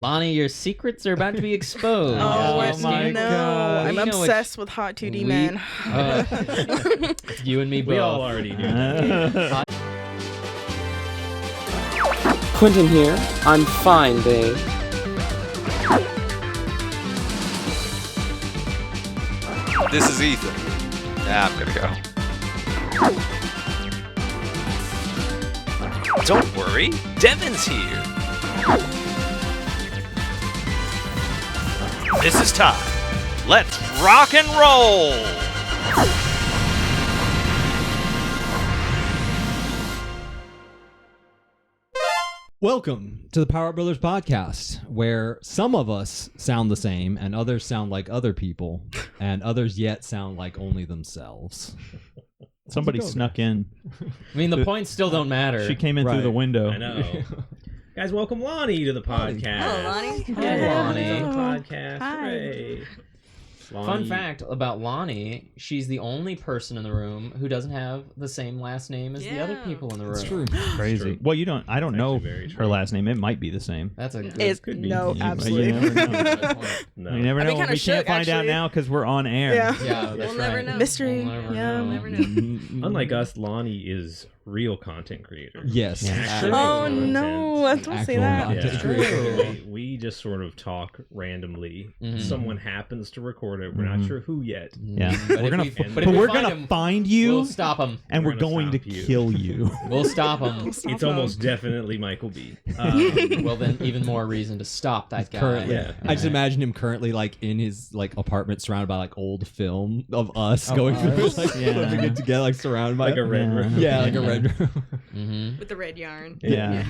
Lonnie, your secrets are about to be exposed. Oh my God. I'm obsessed with hot 2D men. You and me both. We all already knew that. Quentin here. I'm fine, babe. This is Ethan. I'm gonna go. Don't worry, Devin's here. This is time. Let's rock and roll! Welcome to the Power Up Brothers podcast, where some of us sound the same and others sound like other people, and others yet sound like only themselves. Somebody snuck in. I mean, the points still don't matter. She came in through the window. I know. Guys, welcome Lani to the podcast. Hello, Lani. Hello, Lani. On the podcast. Hi. Hooray. Fun fact about Lani, she's the only person in the room who doesn't have the same last name as the other people in the room. It's true. Crazy. True. Well, I don't know very true. her last name. It might be the same. That's a good... It's could be. no, You- absolutely. You never know. No. You never I'd be know. kinda We can't shook, find out actually. now because we're on air. Yeah. Yeah, that's We'll never right. know. Mystery. We'll never Yeah. know. We'll never know. Unlike us, Lani is real content creator. Yes. Yeah. Actually, Oh Content. no! Don't say Actual that. content Yeah. creator. We just sort of talk randomly. Mhm. Someone happens to record it. We're not sure who yet. Yeah. But We're if gonna, we- but but if if we we're find gonna him, find you, We'll stop him. and We're we're gonna going to stop you. kill you. We'll stop him. Stop It's them. almost definitely Michael B. Well, then even more reason to stop that guy. Currently, Yeah. I just imagine him currently like in his like apartment, surrounded by like old film of us going through, us? like Yeah. putting it together, like surrounded by Like a red room. Yeah, like a red room. Mm-hmm. With the red yarn. Yeah.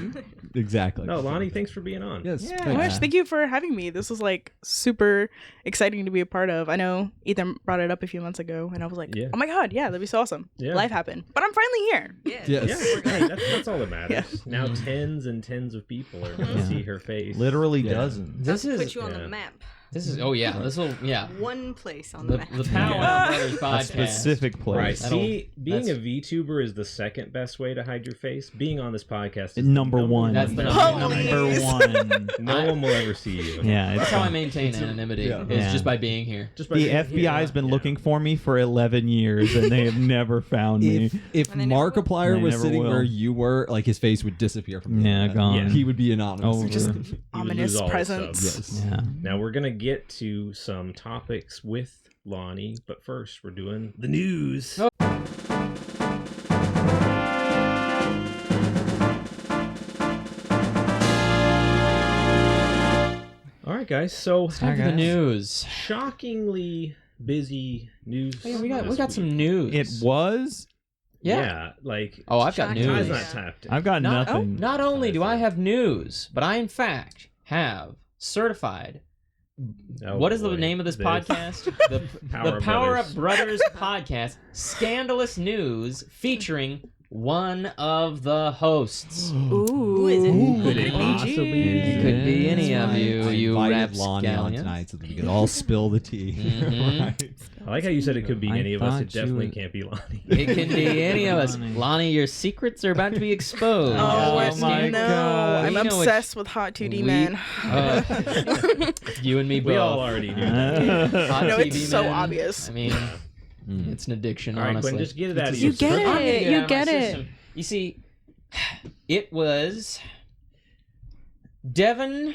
Exactly. No, Lani, thanks for being on. Yes. Oh thanks. my gosh, thank you for having me. This was like super exciting to be a part of. I know Ethan brought it up a few months ago, and I was like, Yeah. oh my god, yeah, that'd be so awesome. Yeah. Life happened. But I'm finally here. Yeah. Yes. Yeah, hey, that's all that matters. Yeah. Now tens and tens of people are going to Yeah. see her face. Literally Yeah. dozens. This is Put you on yeah. the map. Oh yeah, this will One place on the the map. Power Yeah. Up Brothers A podcast. specific place. Right. That'll- See, being that's- a VTuber is the second best way to hide your face. Being on this podcast is Number one. That's the Holy number one. No one will ever see you. Yeah. That's It's, how I maintain anonymity. Yeah. Is Yeah. just by being here. Just by the being FBI has here. been Yeah. looking for me for 11 years, and they have never found me. If And they never will. Markiplier They was never sitting will. where you were, like his face would disappear from the Yeah, internet. gone. Yeah. He would be anonymous. Over. Just You would ominous lose all presence. subs. Yes. Yeah. Now we're gonna get to some topics with Lani, but first we're doing the news. Oh. All right, guys. So Time for the news. shockingly busy news. Oh, yeah, we got this some week. news. It was. Yeah. like Oh, I've got Shocking. Ty's news. not tapped in. I've got Not, nothing. not only do I Ty's have news, but I in fact have certified. Oh, What is the boy. name of this podcast? The Power Power Brothers. Up Brothers podcast. Scandalous news featuring one of the hosts. Ooh. Who is it? Who could it OG. possibly be? It could be any of I you, you invited Lonnie on rapscallions. tonight so that we could all spill the tea. Mhm. Right. I like how you said it could be I any of us. thought It you definitely would- can't be Lani. It can be any of us. Lonnie. Lonnie, your secrets are about to be exposed. Oh, my no. God. I'm You know obsessed with hot 2D men. You and me both. We all already knew that. Hot No, it's TV so men. obvious. I mean, it's an addiction, All right, honestly. Quinn, just get it out of You your get system. it. I'm gonna You out of my get it. system. You see, it was Devin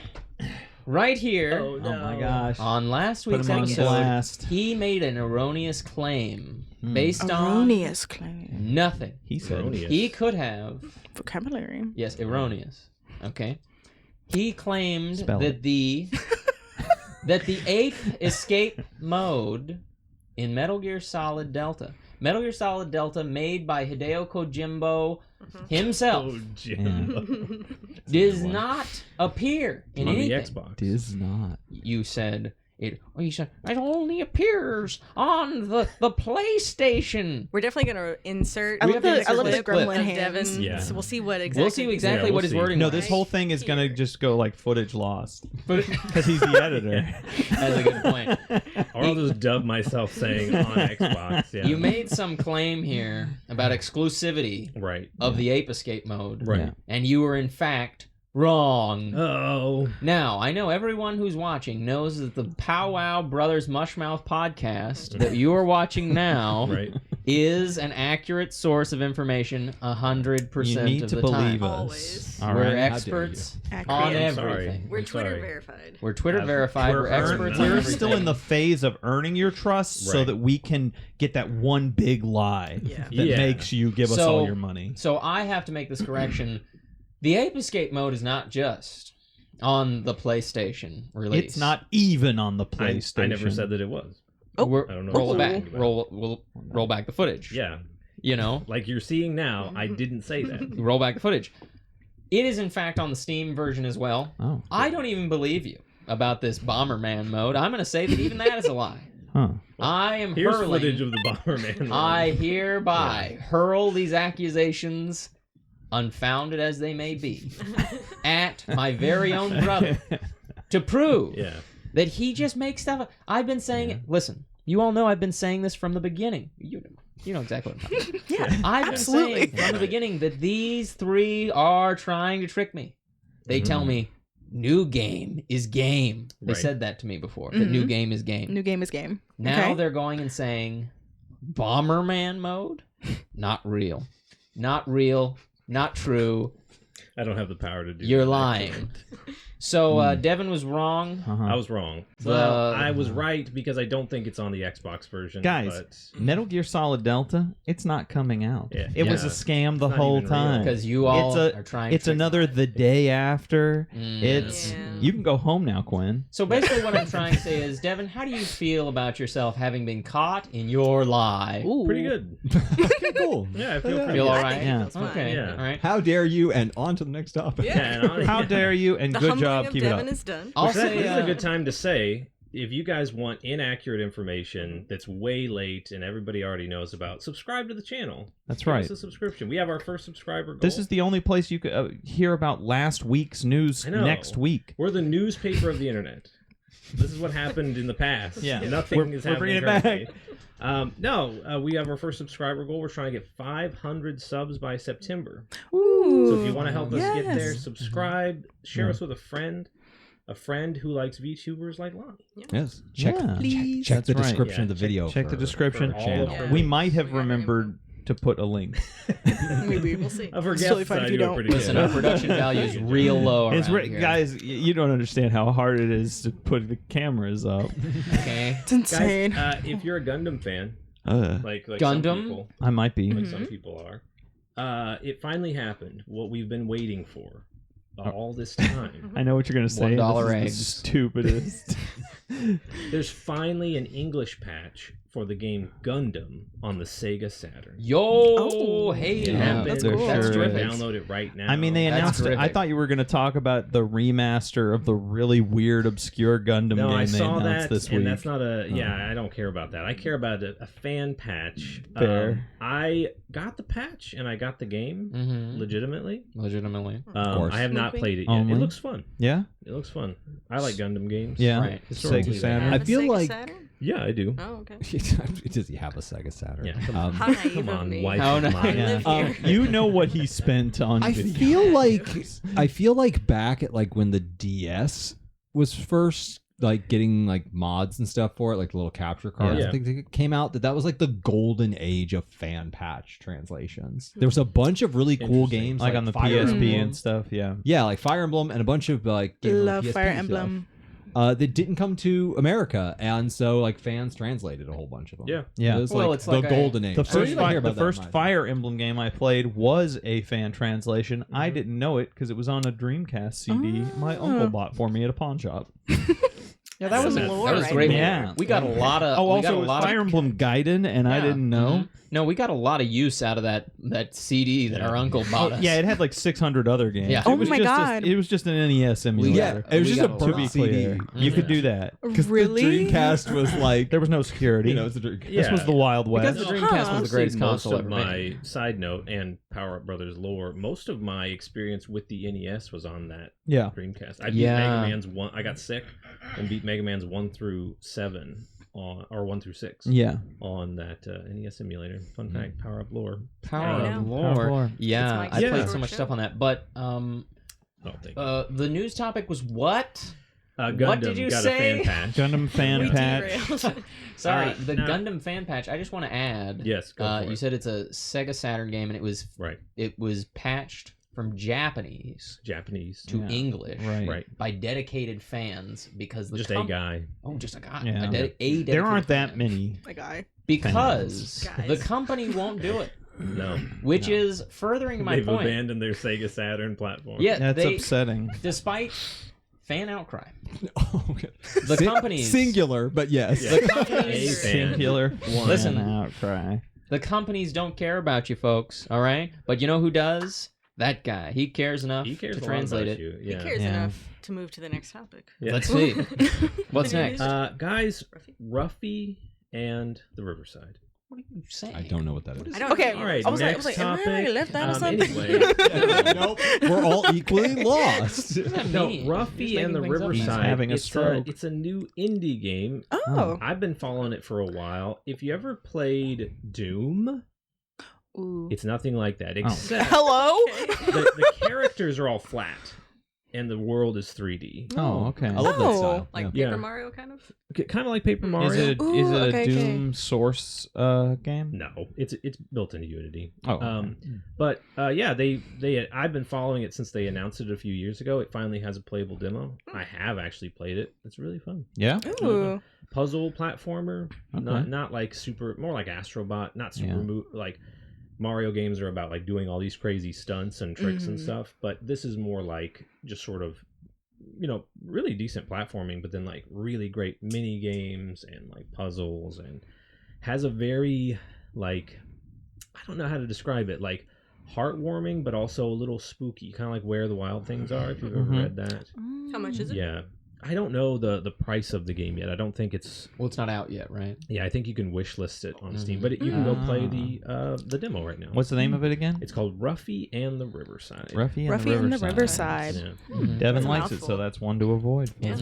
right here Oh, no. Oh my gosh. on last Put week's him on episode. blast. He made an erroneous claim based Erroneous claim. on nothing. He said. Erroneous. He could have, Vocabulary. yes, erroneous. Okay. He claimed Spell that it. the eighth escape mode in Metal Gear Solid Delta, made by Hideo Kojimbo himself, Oh, Jim. does not appear in On the anything. Xbox. Does not. You said it. Oh, you said it only appears on the PlayStation. We're definitely gonna insert. I We love have to the, I love the insert clip gremlin of hands. Devin. Yeah. So we'll see what exactly. We'll see exactly Yeah, what we'll his see. wording No, was. this whole thing is gonna just go like footage lost But because he's the editor. that's a good point. Or I'll just dub myself saying on Xbox. Yeah. You made some claim here about exclusivity Right. of the ape escape mode, Right. Yeah. and you were in fact Wrong. Oh. Now, I know everyone who's watching knows that the Powwow Brothers Mushmouth podcast that you are watching now Right. is an accurate source of information 100% You need of to the believe time. us. Always. All We're right. experts Accurate. on I'm sorry. everything. We're I'm Twitter sorry. verified. We're Twitter Have- verified. we're We're experts on We're everything. still in the phase of earning your trust so Right. that we can get that one big lie Yeah. that Yeah. makes you give us So- all your money. So I have to make this correction. The Ape Escape mode is not just on the PlayStation release. It's not even on the I PlayStation. never said that it was. Oh. We're- I don't know roll what it you're back. talking about. Roll back the footage. Yeah. You know, Like you're seeing now, I didn't say that. roll back the footage. It is in fact on the Steam version as well. Oh. I don't even believe you about this Bomberman mode. I'm going to say that even that is a lie. Huh. I am Here's hurling. footage of the Bomberman. I hereby hurl these accusations, unfounded as they may be, at my very own brother to prove Yeah. that he just makes stuff up. I've been saying it. Listen, you all know I've been saying this from the beginning. You know exactly what I'm talking about. Yeah, I've absolutely. been saying from the beginning that these three are trying to trick me. They tell me, new game is game. They Right. said that to me before, that new game is game. New game is game. Now Okay. they're going and saying, Bomberman mode? Not real. Not real. Not true. I don't have the power to do You're that. lying. So Devin was wrong. Uh-huh. I was wrong. The- Well, I was right because I don't think it's on the Xbox version. Guys, but Metal Gear Solid Delta, it's not coming out. Yeah. It was a Yeah. scam the It's not whole even real. time. Because you all it's are trying to It's trick another the day after. It's Yeah. you can go home now, Quinn. So basically what I'm trying to say is, Devin, how do you feel about yourself having been caught in your lie? Ooh. pretty good. Okay, cool. Yeah, I feel pretty Feel good. all I right? think he Yeah. feels fine. Okay. Yeah. All right. How dare you? And on to the next topic. Yeah, and on- How dare you? And The good humbling job. of Keep it Devin up. is done. I'll This say is a good time to say, if you guys want inaccurate information that's way late and everybody already knows about, subscribe to the channel. That's Give right. us a subscription. We have our first subscriber goal. This is the only place you could hear about last week's news I know. next week. We're the newspaper of the internet. This is what happened in the past. Yeah. Nothing We're- is we're happening bringing it back. currently. We have our first subscriber goal. We're trying to get 500 subs by September. Ooh. So if you want to help us get there, Yes. subscribe, share us with a friend who likes VTubers like Lonnie. Yes. Check, Yeah. Please. check the That's right. description of the Yeah, video. Check the for- description. for all channel. of Yeah. We might have We got remembered to put a link. Maybe. We'll see. For It's guests, totally fine I if you do it don't. pretty Listen, good. our production value is real low It's around here. guys, you don't understand how hard it is to put the cameras up. Okay. It's insane. Guys, if you're a Gundam fan, like Gundam? some people, I might be. like some people are, it finally happened. What we've been waiting for all this time. I know what you're gonna say. $1 This is eggs. the stupidest. There's finally an English patch for the game Gundam on the Sega Saturn. Yo, Oh. hey, It Yeah, happened. that's there cool. That's sure terrific. is. Download it right now. I mean, they That's announced it. I terrific. thought you were going to talk about the remaster of the really weird, obscure Gundam No, game I they saw announced that, this and week. that's not a. Yeah, I don't care about that. I care about a fan patch. Fair. I got the patch and I got the game Mm-hmm. legitimately. Legitimately. course. I have not Smoothly. played it yet. Only? It looks fun. Yeah, It looks fun. I like Gundam games. yeah. Right. Historically, Sega Saturn. I Have a feel Sega like- Saturn? Yeah, I do. Oh, okay. Does he have a Sega Saturn? Yeah, come on. How naive Come of on, me. wife How of naive. mine. Yeah. I live here. You know what he spent on I video. feel like back at like when the DS was first like getting like mods and stuff for it, like the little capture cards Yeah. and things that came out, that was like the golden age of fan patch translations. There was a bunch of really cool Interesting. games like on the Fire PSP Emblem. and stuff. Yeah. Yeah, like Fire Emblem and a bunch of like games on Love PSP Fire stuff, Emblem. that didn't come to America, and so like fans translated a whole bunch of them. Yeah. Yeah. It was Well, like it's the like a- golden age. The I first, didn't hear about that much. Fire Emblem game I played was a fan translation. I didn't know it because it was on a Dreamcast CD my uncle bought for me at a pawn shop. Yeah, that was Some that lore was right great. there. Yeah. We got a lot of. Oh, we got also a it was lot Fire of, Emblem Gaiden, and I Yeah. didn't know. Mhm. No, we got a lot of use out of that CD that our uncle bought us. Yeah, it had like 600 other games. Yeah. It Oh was my just God. it was just an NES emulator. Yeah, it was We just got a a to lot. be burnt clear, CD. you could Yeah. do that. Because Really? the Dreamcast was like, There was no security. you know, it's a Dreamcast. This was the Wild Because West. the Dreamcast was the greatest Honestly, console most ever of my made. side note and Power Up Brothers lore, most of my experience with the NES was on that Yeah. Dreamcast. I beat Yeah. Mega Man's 1. I got sick and beat Mega Man's 1 through 7 on, or 1 through 6 Yeah. on that NES emulator. Fun fact, Power Up lore. Power I of know. Lore. Power of Lore. Yeah, It's my I played favorite so much show. stuff on that. But I don't think. The news topic was what? Gundam what did you got say? a fan patch. Gundam fan We patch. derailed. Sorry, the no. Gundam fan patch. I just want to add. Yes, go for you it. said it's a Sega Saturn game, and Right. it was patched from Japanese Japanese. to Yeah. English Right. by dedicated fans because the Just a guy. Oh, just a guy. Yeah. A dedicated There aren't that fan. many. My guy. Because Guys. the company won't do it, No. which No. is furthering my They've point. abandoned their Sega Saturn platform. Yeah, That's they, upsetting. despite fan outcry, Oh, okay. the companies Singular, but yes. Yeah. the companies A fan. Singular. Listen. Outcry. the companies don't care about you folks, all right? But you know who does? That guy. He cares enough He cares to a lot translate about it. you. He Yeah. cares Yeah. enough to move to the next topic. Yeah. Let's see. What's next? Guys, Ruffy and the Riverside. What are you saying? I don't know what that is. I don't Okay. know. All right, I was like, next am I topic. left out of something? Anyway, Nope. We're all equally lost. What does that no, mean? Ruffy Just and the making things up. He's Riverside. having a it's stroke. it's a new indie game. Oh. I've been following it for a while. If you ever played Doom, Ooh. it's nothing like that. Except Hello? the characters are all flat, and the world is 3D. Oh, okay. I love that Oh. style. Like yeah. Paper Yeah. Mario, kind of. Kind of like Paper Mario. Is it Ooh, is it okay, a okay. Doom source game? No, it's built into Unity. Oh, But yeah, they I've been following it since they announced it a few years ago. It finally has a playable demo. I have actually played it. It's really fun. Yeah. Ooh. Puzzle platformer, Okay. not like super, more like Astrobot, not super Yeah. like Mario games are about like doing all these crazy stunts and tricks and Mhm. stuff. But this is more like just sort of, really decent platforming, but then like really great mini games and like puzzles, and has a very like, I don't know how to describe it, like heartwarming but also a little spooky, kind of like Where the Wild Things Are, if you've ever Mhm. read that. How much is it? Yeah, I don't know the price of the game yet. I don't think it's, Well, it's not out yet, right? yeah, I think you can wish list it on Steam, Mhm. but you can go play Ah. the demo right now. What's the name of it again? It's called Ruffy and the Riverside. Ruffy and Ruffy the and the Riverside. Riverside. Yeah. Mhm. Devin That's a likes it, so mouthful. that's one to avoid. Yeah.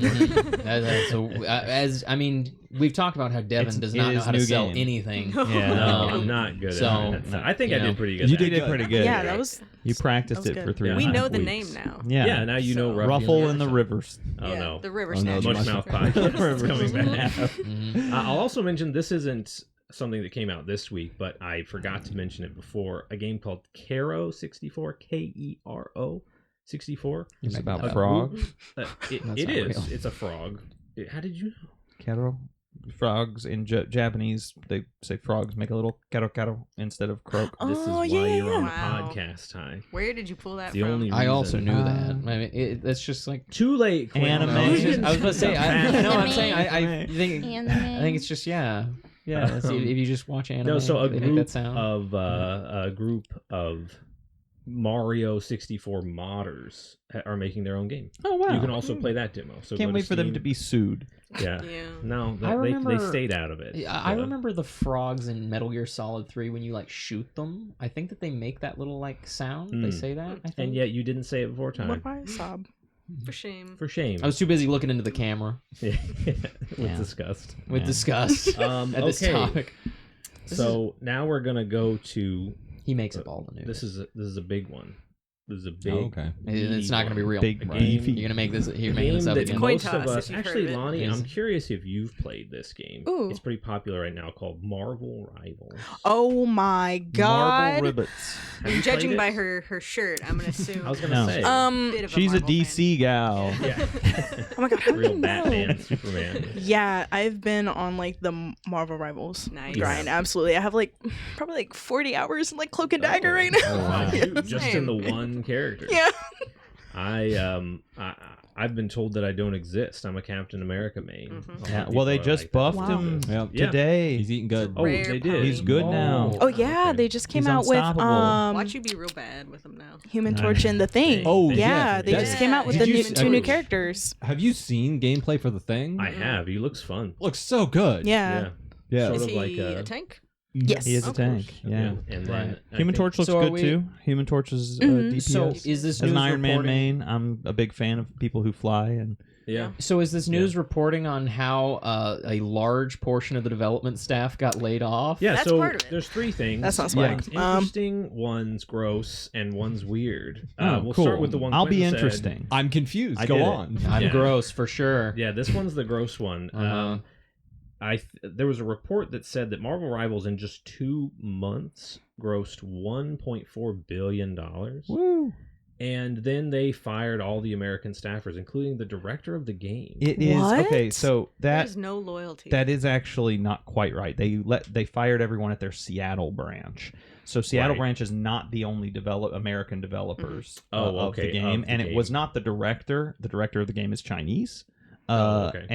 So, as I mean, we've talked about how Devin It's does not know his how to new sell game. anything. Yeah. No, Um, I'm not good so, at it. I think you I know, did pretty good. You at did it. pretty good. Yeah, that was. You practiced That was it for good. 3 Yeah. We and a know half the weeks. name now. Yeah. Yeah, now you know So- Ruffy Ruffle and the Riverside. Rivers. Oh Yeah, no. The Oh, Riverside. no, Much Much Mouth Mouth Podcast coming back. Mhm. I'll also mention this isn't something that came out this week, but I forgot to mention it before. A game called Kero 64, Kero 64. It's making about that up. frogs. It That's it not is. real. It's a frog. How did you know? Kettle. Frogs in Japanese, they say frogs make a little kettle instead of croak. This is Oh, why yeah, you're on Wow. the podcast, Ty. Where did you pull that The from? only I also reason- knew that. Uh, I mean, that's just like. Too late. Quinn. Anime. No, it's just- I was about to say. I'm saying. I Anime. think. I think it's just yeah. That's- if you just watch anime, No, so a they make group that sound. of a group of Mario 64 modders are making their own game. Oh wow! You can also play that demo. So Can't go wait for them Steam. to be sued. Yeah. Yeah. No, I they remember- stayed out of it. I remember the frogs in Metal Gear Solid 3 when you like shoot them. I think that they make that little like sound. They Mm. say that. I think. And yet you didn't say it before What time. if I sob? For shame. For shame. I was too busy looking into the camera With Yeah. disgust. with Yeah. disgust at this Okay. topic. So now we're gonna go to He makes up all the news. this is a big one. This is a big. Oh, okay. It's not going to be real. Big Right. beefy. You're gonna make this. You're A making game this up that again. Coin most of toss, us if you've actually, heard of it. Lonnie, Is- I'm curious if you've played this game. Ooh. It's pretty popular right now, called Marvel Rivals. Oh my Marble god. ribbits. Have you Judging played by it? her shirt, I'm gonna assume. I was gonna No. say. Bit of She's a Marvel fan. DC gal. Yeah. Oh my god. How Real do you know? Batman, Superman. Yeah, I've been on like the Marvel Rivals Nice. grind. Absolutely, I have like probably like 40 hours in like Cloak and Dagger right now. Oh, wow. Yeah. Just in the one character. Yeah. I've been told that I don't exist. I'm a Captain America main. Mhm. A lot of Yeah, people well, they are just like, "That's buffed Wow. him Yeah. Yeah. today. He's eating good. Oh, Rare they did. pony. He's good now. Oh yeah, okay. they just came He's out with unstoppable. Watch you be real bad with them now. Human Torch and the Thing. Oh, yeah, yeah, they that's- just came out with Did the you new, see- two new characters. Have you seen gameplay for the thing? I have. He looks fun. Looks so good. Yeah. Yeah. Sort Is of he like a tank? Yes. He is a Oh, tank. cool. Yeah. And then Right. I Human think- Torch looks So are good we- too. Human Torch is Mhm. DPS. So is this As news an Iron Man reporting? main, I'm a big fan of people who fly and Yeah. So is this news reporting on how a large portion of the development staff got laid off? Yeah, That's so part of it. there's 3 things. That sounds One's fun. interesting, one's gross, and one's weird. We'll cool. start with the one I'll be Quentin said. interesting. I'm confused. I Go get it. on. I'm Yeah. gross for sure. Yeah, this one's the gross one. There was a report that said that Marvel Rivals in just 2 months grossed $1.4 billion. Woo. And then they fired all the American staffers, including the director of the game. It is What? okay. So There's no loyalty. that is actually not quite right. They fired everyone at their Seattle branch. So Seattle Right. branch is not the only American developers Oh, of okay, the game, of the and it game. was not the director. The director of the game is Chinese. Okay.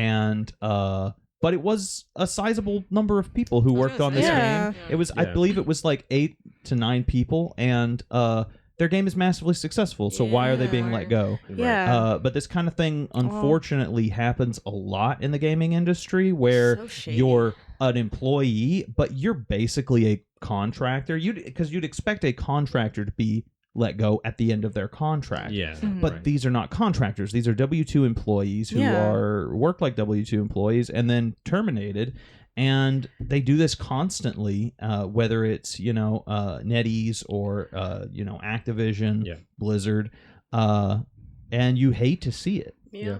But it was a sizable number of people who worked on this Yeah. game. It was, I Yeah. believe, it was like 8 to 9 people, and their game is massively successful. So why are they being let go? Yeah. But this kind of thing, unfortunately, happens a lot in the gaming industry, where So shady. you're an employee, but you're basically a contractor. Because you'd expect a contractor to be let go at the end of their contract. Yeah. But right. these are not contractors. These are W-2 employees who work like W-2 employees and then terminated. And they do this constantly, whether it's NetEase or Activision, Blizzard, and you hate to see it, Yeah.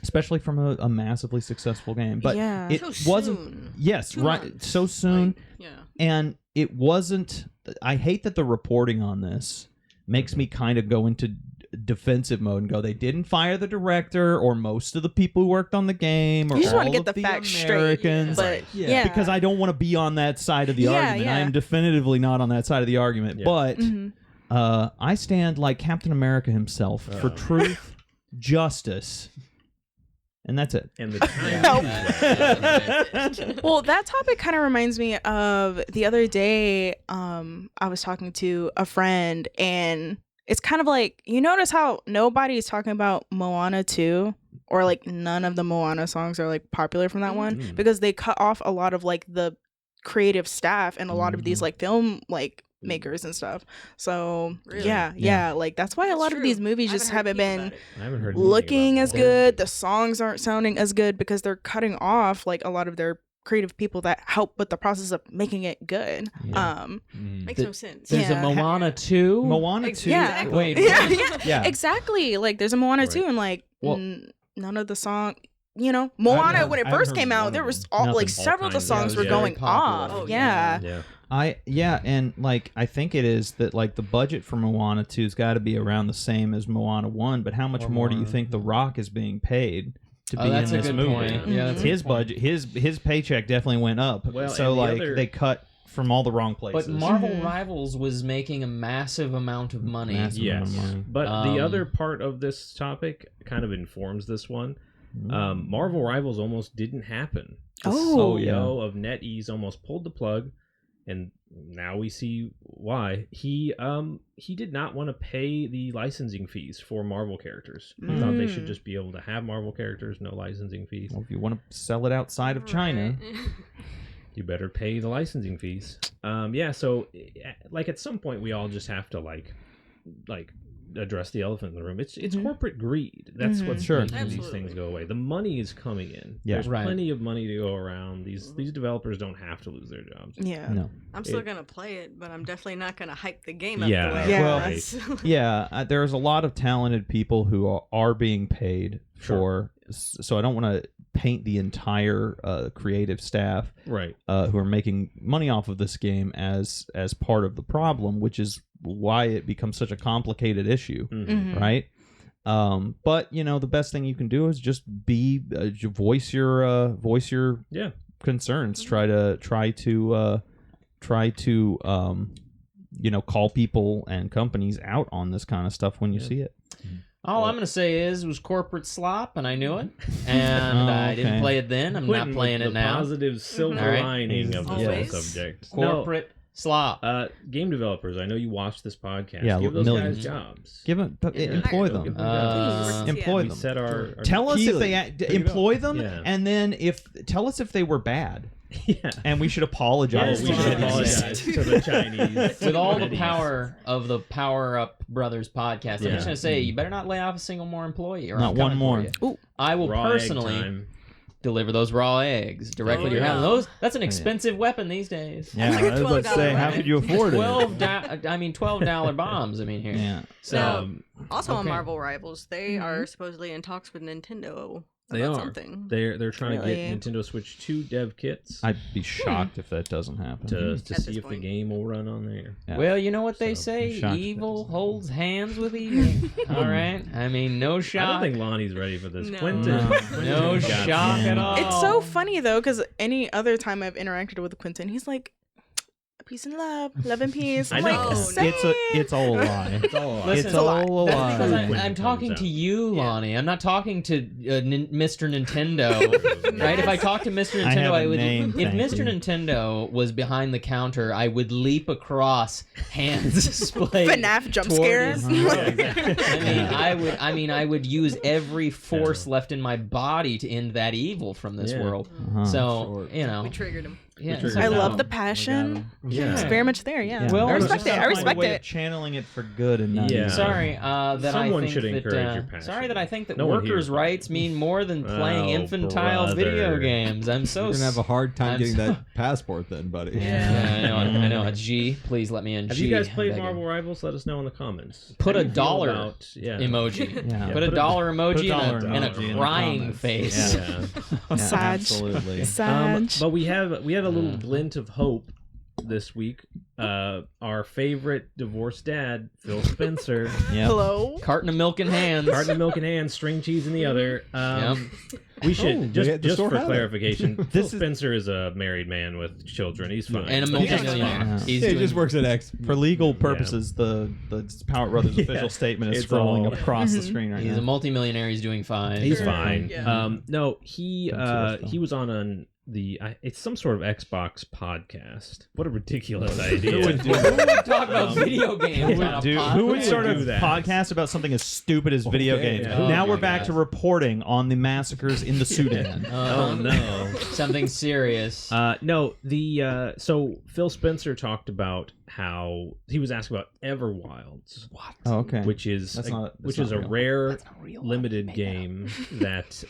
especially from a massively successful game. But Yeah. it So wasn't. soon. Yes, 2 right. months. So soon, Like, yeah. and it wasn't. I hate that the reporting on this makes me kind of go into defensive mode and go, they didn't fire the director or most of the people who worked on the game or You just all want to get of the facts straight. Americans. But Yeah. Because I don't want to be on that side of the Yeah, argument. yeah. I am definitively not on that side of the argument. Yeah. But Mhm. I stand like Captain America himself for truth, justice, and that's it. And the time. Well, that topic kind of reminds me of the other day. I was talking to a friend, and it's kind of like, you notice how nobody is talking about Moana 2, or like none of the Moana songs are like popular from that one, because they cut off a lot of like the creative staff and a lot of these like film like makers and stuff. So Really? yeah, like that's why a lot of these movies just haven't been I haven't heard anything looking about as that. good. The songs aren't sounding as good because they're cutting off like a lot of their creative people that help with the process of making it good. Makes no sense. There's Yeah. a Moana 2. Moana 2. Yeah. Wait. yeah, what? yeah, exactly. Like there's a Moana Right. too, and like Well- none of the song. Moana when it I haven't first heard came one out, of there them. was all like Nothing. several of the kinds of- songs were yeah, going very popular. off. Oh, yeah. Yeah. And like I think it is that like the budget for Moana 2's got to be around the same as Moana 1, but how much Or more do you more. think The Rock is being paid to be Oh, that's in a this good movie? point. Yeah, that's a His good point. budget, his paycheck definitely went up. Well, so and the like other- they cut from all the wrong places. But Marvel Rivals was making a massive amount of money. Massive amount Yes, of money. but Um, the other part of this topic kind of informs this one. Marvel Rivals almost didn't happen. The Oh. CEO of NetEase almost pulled the plug, and now we see why. He did not want to pay the licensing fees for Marvel characters. He thought they should just be able to have Marvel characters, no licensing fees. Well, if you want to sell it outside of China, You better pay the licensing fees. So like at some point we all just have to like address the elephant in the room. It's corporate greed. That's what's Sure. making these Absolutely. things go away. The money is coming in. Yeah. There's Right. plenty of money to go around. These developers don't have to lose their jobs. Yeah. no. I'm still gonna play it, but I'm definitely not gonna hype the game up Yeah. the way Yeah. it Well, was. Yeah, there's a lot of talented people who are being paid for. So I don't want to paint the entire creative staff Right. who are making money off of this game as part of the problem, which is why it becomes such a complicated issue, right? But the best thing you can do is just voice your Yeah. concerns. Try to call people and companies out on this kind of stuff when you see it. All I'm going to say is it was corporate slop, and I knew it. And I didn't okay. play it then. I'm Quentin not playing with it the now. positive silver All right. lining of this whole Always. subject. Corporate slop. No, game developers, I know you watch this podcast. Yeah, give those millions. guys jobs. Give them, Yeah. employ Give them. them jobs. Employ We them. set our Tell us if Keely, they employ them, Yeah. and then tell us if they were bad. Yeah. And we should apologize. We to should Chinese. apologize to the Chinese. With all the entities. power of the Power Up Brothers podcast, I'm Yeah. just gonna say you better not lay off a single more employee. Or Not I'm one coming more. for you. I will Raw egg personally time. deliver those raw eggs directly Oh, to your yeah. house. That's an expensive weapon these days. Yeah, That's like a I was about to $12 say, how weapon. could you afford it? $12 bombs. I mean, here. Yeah. So Now, also on okay. Marvel Rivals, they are supposedly in talks with Nintendo They about are. something. They're trying to Really? get Nintendo Switch 2 dev kits I'd be shocked if that doesn't happen. to At see this if the point. game will run on there. Yeah. well, you know what they So, say: I'm shocked if evil that holds hands with evil. All right. I mean, no I don't shock. think Lonnie's ready for this. No. Quentin. No. Quentin's No got shock some- at all. It's so funny though, because any other time I've interacted with Quentin, he's like, "Peace and love and peace." I'm I like, know. "Same." It's all a lie. It's all Listen, It's all a That's lie. because When I'm it talking comes to out. you, Lonnie. I'm not talking to Mr. Nintendo, right? If I talked to Mr. I have Nintendo, a I would. name, If thank Mr. you. Nintendo was behind the counter, I would leap across, hands displayed. FNAF jump toward scare. his Uh-huh. throat. I would use every force left in my body to end that evil from this Yeah. world. Uh-huh. So you know, We triggered him. yeah. triggered so I him. love no. the passion. Yeah. It's very much there. Yeah. Well, I there's respect just it. I Find a respect way of it. channeling it for good and not Yeah. evil. Sorry that Someone I think should that, encourage your passion. sorry that I think that No one here workers' is rights mean more than playing Oh, infantile video brother. games. I'm so You're gonna have a hard time I'm getting so- that passport then, buddy. Yeah, I know. G, please let me in. Have G, you guys I'm played begging. Marvel Rivals? Let us know in the comments. Put How a do you feel dollar about- emoji. Yeah. Put a put a- dollar emoji put a dollar and emoji in a the crying comments. face. Yeah. Yeah, Sag. absolutely. Sag. But we had a little glint of hope this week. Our favorite divorced dad, Phil Spencer, Yep. Hello. Carton of milk in hands. carton of milk in hand, string cheese in the other. We should Oh, just the store for had it. clarification. Phil This is- Spencer is a married man with children. He's fine. And a But he's multimillionaire. fine. He's Yeah, he doing, just works at X. For legal purposes, the Power Brothers Yeah. official statement is It's scrolling all- across the screen right He's now. a multimillionaire. He's doing fine. He's Sure. fine. Yeah. No, he That's he was on it's some sort of Xbox podcast. What a ridiculous idea. Who would do Who would talk about video games? Who on would, a do, pod? who would start a do that? podcast about something as stupid as video Okay, games? yeah. Now Oh we're my back God. to reporting on the massacres in the Sudan. Oh no. Something serious. No, so Phil Spencer talked about how he was asked about Everwilds, Oh, okay. which is That's not a real. rare That's not real. limited game that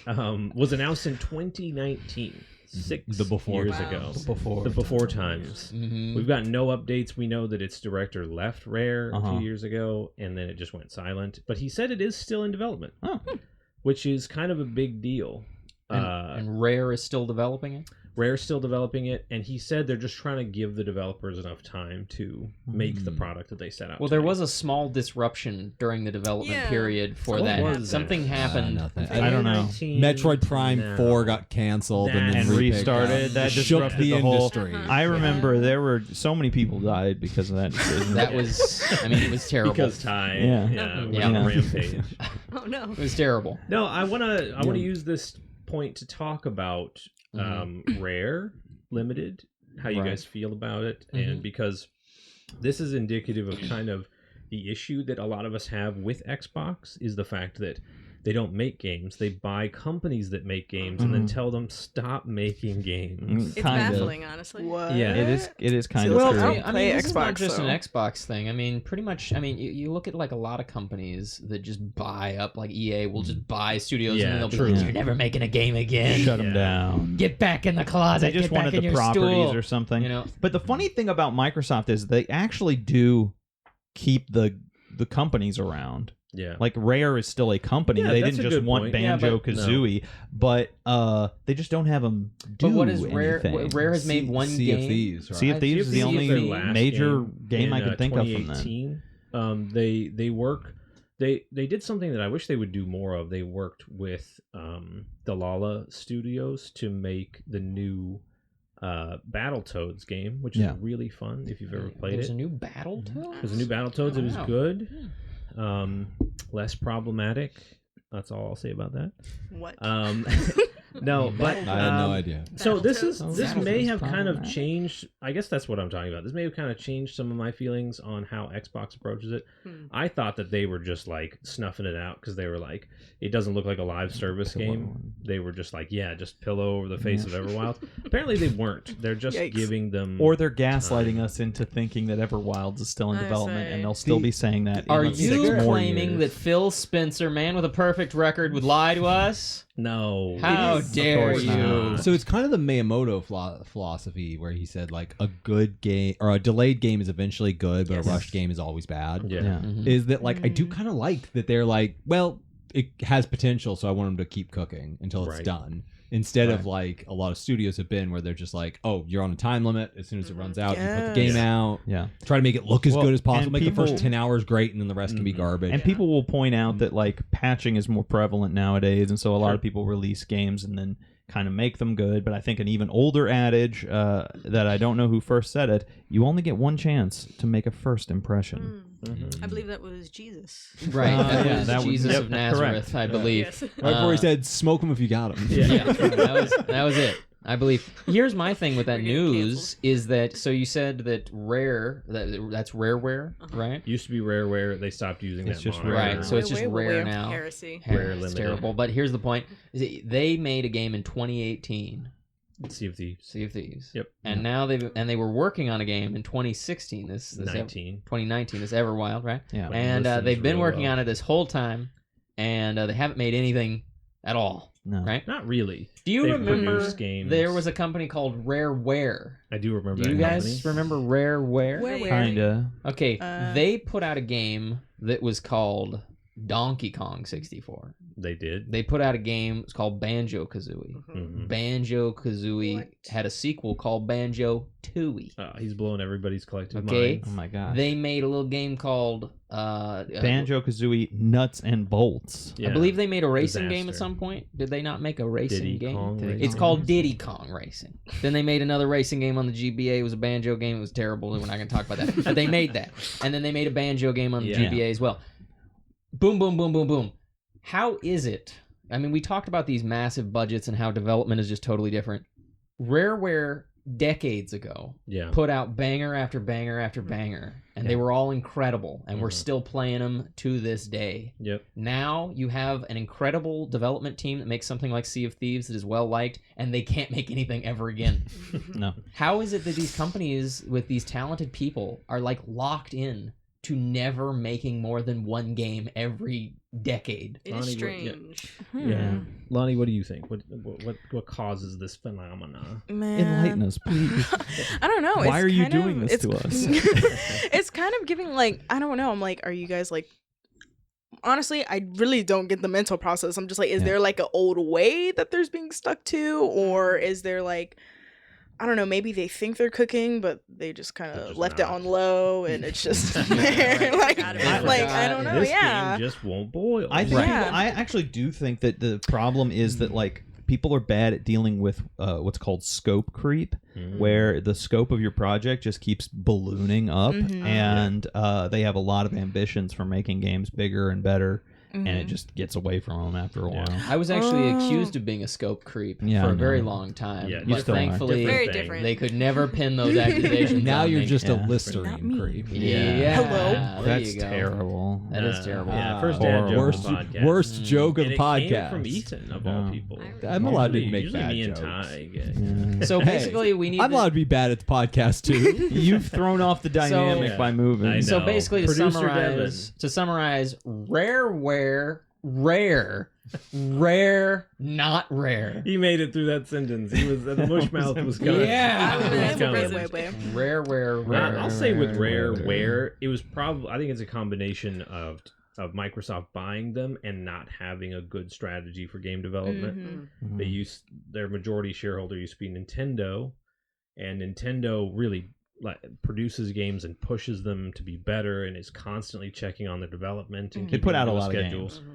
was announced in 2019, 6 The before years Wow. ago. Before. The before times. Mhm. We've got no updates. We know that its director left Rare a Uh-huh. few years ago, and then it just went silent. But he said it is still in development, Oh. which is kind of a big deal. And Rare is still developing it. Rare's still developing it, and he said they're just trying to give the developers enough time to make the product that they set out. Well, to there make. was a small disruption during the development Yeah. period for What that. was that? Something happened. Nothing. I don't know. 2019 Metroid Prime now. 4 got canceled and then And repicked restarted. up. That Shook disrupted the the whole- industry. I remember there were so many people died because of that decision. That was, I mean, it was terrible. because Ty, Yeah. went Yeah. on a rampage. Oh no. It was terrible. No, I wanna use this point to talk about Rare Limited, how you Right. guys feel about it, and because this is indicative of kind of the issue that a lot of us have with Xbox is the fact that they don't make games. They buy companies that make games and then tell them stop making games. It's Kind of. baffling, honestly. What? Yeah. It is kind Well, of I true. don't play this is not Xbox, just so. an Xbox thing. I mean, pretty much. I mean, you look at like a lot of companies that just buy up. Like EA will just buy studios, Yeah, and then they'll true. be like, "You're never making a game again. Shut them Yeah. down. Get back in the closet. They just Get back wanted in the your properties stool." or something. You know. But the funny thing about Microsoft is they actually do keep the companies around. Yeah. Like Rare is still a company. Yeah, they that's didn't a just good want point. Yeah, Banjo but- Kazooie, but they just don't have them do But what is Rare? anything. Rare has made one Sea of game. Thieves, right? Sea of Thieves is the Sea of only Thieves. major game I in, can think of from them. 2018. They work. They did something that I wish they would do more of. They worked with the Lala Studios to make the new Battletoads game, which Yeah. is really fun if you've ever played There's it. a new Battletoads. There's a new Battletoads. It was Wow. good. Less problematic. That's all I'll say about that. What? No, but I had no idea. So this Battletoads may is have kind of problematic. changed. I guess that's what I'm talking about. This may have kind of changed some of my feelings on how Xbox approaches it. I thought that they were just like snuffing it out because they were like, it doesn't look like a live service game. They were just like, yeah, just pillow over the face of Everwild. Apparently they weren't. They're just Yikes. giving them. Or they're gaslighting us into thinking that Everwilds is still in I development, say. and they'll still be saying that. Are in you 6 more claiming years. that Phil Spencer, man with a perfect record, would lie to us? No. How It is- dare of course you. not. So it's kind of the Miyamoto philosophy where he said like a good game or a delayed game is eventually good, but Yes. a rushed game is always bad. Yeah. Yeah. Is that like I do kind of like that they're like, well, it has potential, so I want them to keep cooking until it's Right. done. Instead of like a lot of studios have been where they're just like, oh, you're on a time limit. As soon as it runs out, you put the game out. Yeah. Try to make it look as Well, good as possible. and Make the first people- 10 hours great, and then the rest can be garbage. And people will point out that like patching is more prevalent nowadays, and so a lot of people release games and then kind of make them good. But I think an even older adage that I don't know who first said it: you only get one chance to make a first impression. I believe that was Jesus. Right. That yeah, was that was- Jesus yep, of Nazareth, correct. I believe. Yes. right before he said, "Smoke them if you got them." Yeah, that was it. I believe. Here's my thing with that We're getting news canceled. is that so you said that that's Rareware, right? Used to be Rareware. They stopped using It's that just moniker. Right. So it's just Rare. rare now. Heresy. Rare It's limited. terrible. But here's the point: is that they made a game in 2018, Sea of Thieves. Sea of Thieves. Yep. And now they were working on a game in 2016. This 2019. This Everwild, right? Yeah. And listens they've been real working well. on it this whole time, and they haven't made anything at all, No. right? Not really. Do you They've remember produced games. there was a company called Rareware? I do remember. Do you that guys company. remember Rareware? Where? Kinda. Okay, Uh, they put out a game that was called Donkey Kong 64. They did. They put out a game. It's called Banjo Kazooie. Mhm. Banjo Kazooie What? had a sequel called Banjo Tooie. He's blowing everybody's collective Okay. minds. Oh my gosh. They made a little game called Banjo Kazooie Nuts and Bolts. I believe they made a racing game at Disaster. some point. Did they not make a racing Diddy game? Kong Racing. It's called Diddy Kong Racing. Then they made another racing game on the GBA. It was a banjo game. It was terrible. We're not going to talk about that. But they made that. And then they made a banjo game on the Yeah. GBA as well. Boom, boom, boom, boom, boom. How is it? I mean, we talked about these massive budgets and how development is just totally different. Rareware decades ago Yeah. put out banger after banger after banger, and they were all incredible, and we're Mhm. still playing them to this day. Yep. Now you have an incredible development team that makes something like Sea of Thieves that is well liked, and they can't make anything ever again. No. How is it that these companies with these talented people are like locked in to never making more than one game every decade? It Lonnie, is what- yeah. strange. Yeah. Lonnie, what do you think? What causes this phenomena? Man. Enlighten us, please. I don't know. Why It's are you kind doing of- this to it's- us? It's kind of giving like, I don't know. I'm like, are you guys like, honestly, I really don't get the mental process. I'm just like, is Yeah. there like an old way that there's being stuck to? Or is there like, I don't know, maybe they think they're cooking, but they just kind They're of just left it not. on low and it's just Right. like, Gotta be I don't know. This Yeah. game just won't boil. I think Yeah. I actually do think that the problem is that like people are bad at dealing with what's called scope creep, where the scope of your project just keeps ballooning up, Mhm. and they have a lot of ambitions for making games bigger and better, and it just gets away from them after a Yeah. while. I was actually Oh. accused of being a scope creep Yeah, for I a very know. long time. Yeah, You but still are. thankfully, Very thing. different. they could never pin those accusations. Now on you're me. just Yeah. a Not Listerine me. creep. Yeah. Hello? There That's you go. terrible. That is terrible. Yeah, first dad Horrible. joke Worst, of the podcast. worst joke of And the it came podcast. from Ethan of Yeah. all people. I'm allowed to make Usually bad me and jokes. Ty. Yeah. So basically, we need. I'm to- allowed to be bad at the podcast too. You've thrown off the dynamic Yeah. by moving. I So know. basically, Producer to summarize, rareware, rare, not rare. He made it through that sentence. He was the mush mouth was coming. Yeah. It was Wait, coming. wait. Rare. I'll say with Rareware, it was probably. I think it's a combination of Microsoft buying them and not having a good strategy for game development. Mhm. They used their majority shareholder used to be Nintendo, and Nintendo really produces games and pushes them to be better, and is constantly checking on their development and They keeping put out a those lot of schedules. games.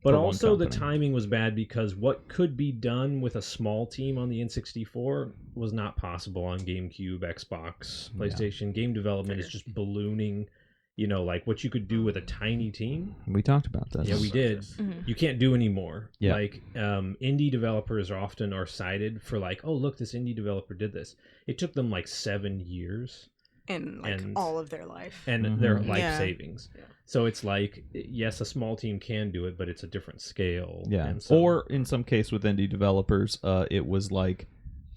But for one also the company. timing was bad because what could be done with a small team on the N64 was not possible on GameCube, Xbox, PlayStation. Game development is just ballooning. you know, like what you could do with a tiny team. We talked about this. Yeah, we did. Mhm. You can't do anymore. Yeah. Like indie developers often are cited for like, oh, look, this indie developer did this. It took them like 7 years And like And- all of their life. and their Mhm. life Yeah. savings. Yeah. So it's like, yes, a small team can do it, but it's a different scale. Yeah. And so, Or in some case with indie developers, it was like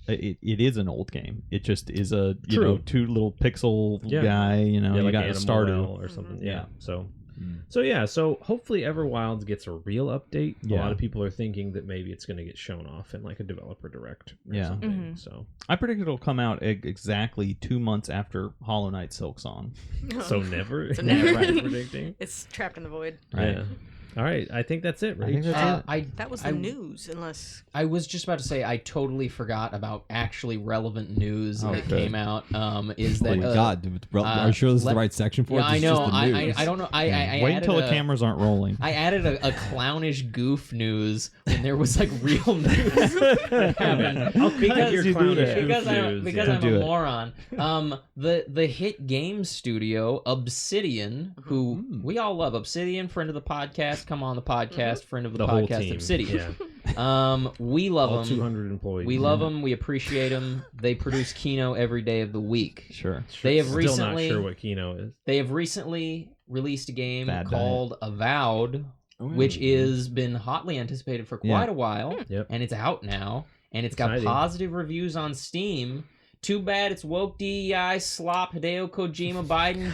it is an old game. It just is a you True. know 2 little pixel Yeah. guy. You know, yeah, you like got a Animal starter. Well or something. Mhm. Yeah. Yeah. So Mm. so hopefully Everwilds gets a real update. A Yeah. lot of people are thinking that maybe it's going to get shown off in like a developer direct or Yeah. something. Mhm. So I predict it'll come out exactly 2 months after Hollow Knight Silksong. so never So never. right, predicting. It's trapped in the void. Right. Yeah. All right, I think that's it, I right? think that's it. I That was the news, unless I was just about to say I totally forgot about actually relevant news that Okay. came out. Is Oh that my God, dude, are you sure this is the right section for it? Yeah, I This is know. just the I news. don't know. I Wait added until the cameras aren't rolling. I added a clownish goof news when there was like real news that happened. I'll cut Because- your you do clownish that. goof because news, because yeah. I'm Do a it. moron. The hit game studio Obsidian, who we all love. Obsidian, friend of the podcast, come on the podcast, friend of the, The whole podcast. team. Obsidian. Yeah. We love All them. 200 employees. We love them. We appreciate them. They produce Kino every day of the week. Sure. They have Still recently not sure what Kino is. they have recently released a game Bad called Avowed, which is been hotly anticipated for quite a while, Yep. and it's out now, and it's got Exciting. positive reviews on Steam. Too bad it's woke DEI slop, Hideo Kojima, Biden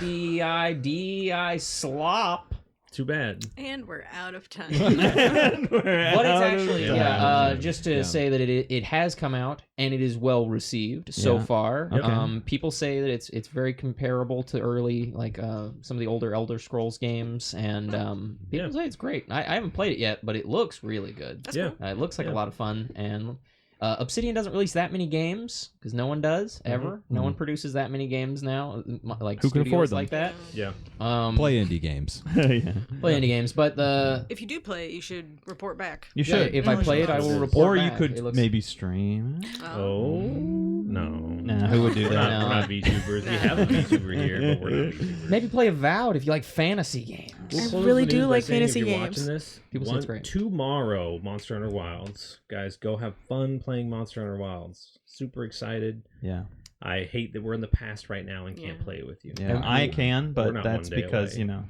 DEI slop. Too bad. and we're out of time. But it's actually Yeah. just to Yeah. say that it has come out and it is well received so Yeah. far. Okay. People say that it's very comparable to early like some of the older Elder Scrolls games, and people Yeah. say it's great. I haven't played it yet, but it looks really good. That's Yeah. cool. It looks like Yeah. a lot of fun, and Obsidian doesn't release that many games because no one does ever. No one produces that many games now, like Who can studios afford them? like that. Yeah. Play indie games. yeah. Play indie games, but the If you do play it, you should report back. You yeah, should. if I Mm. play it, I will Or report. or you back. could It looks- maybe stream it. Oh, no. Nah, who would do We're that? not, we're not VTubers. We have a VTuber here, but we're not VTubers. maybe play Avowed if you like fantasy games. We'll I close really the do news by like saying fantasy if you're games. watching this, People say it's great. Tomorrow, Monster Hunter Wilds. Guys, go have fun playing Monster Hunter Wilds. Super excited. Yeah. I hate that we're in the past right now and can't Yeah. play it with you. Yeah. And I we- can, we're but not that's one day because, away. you know.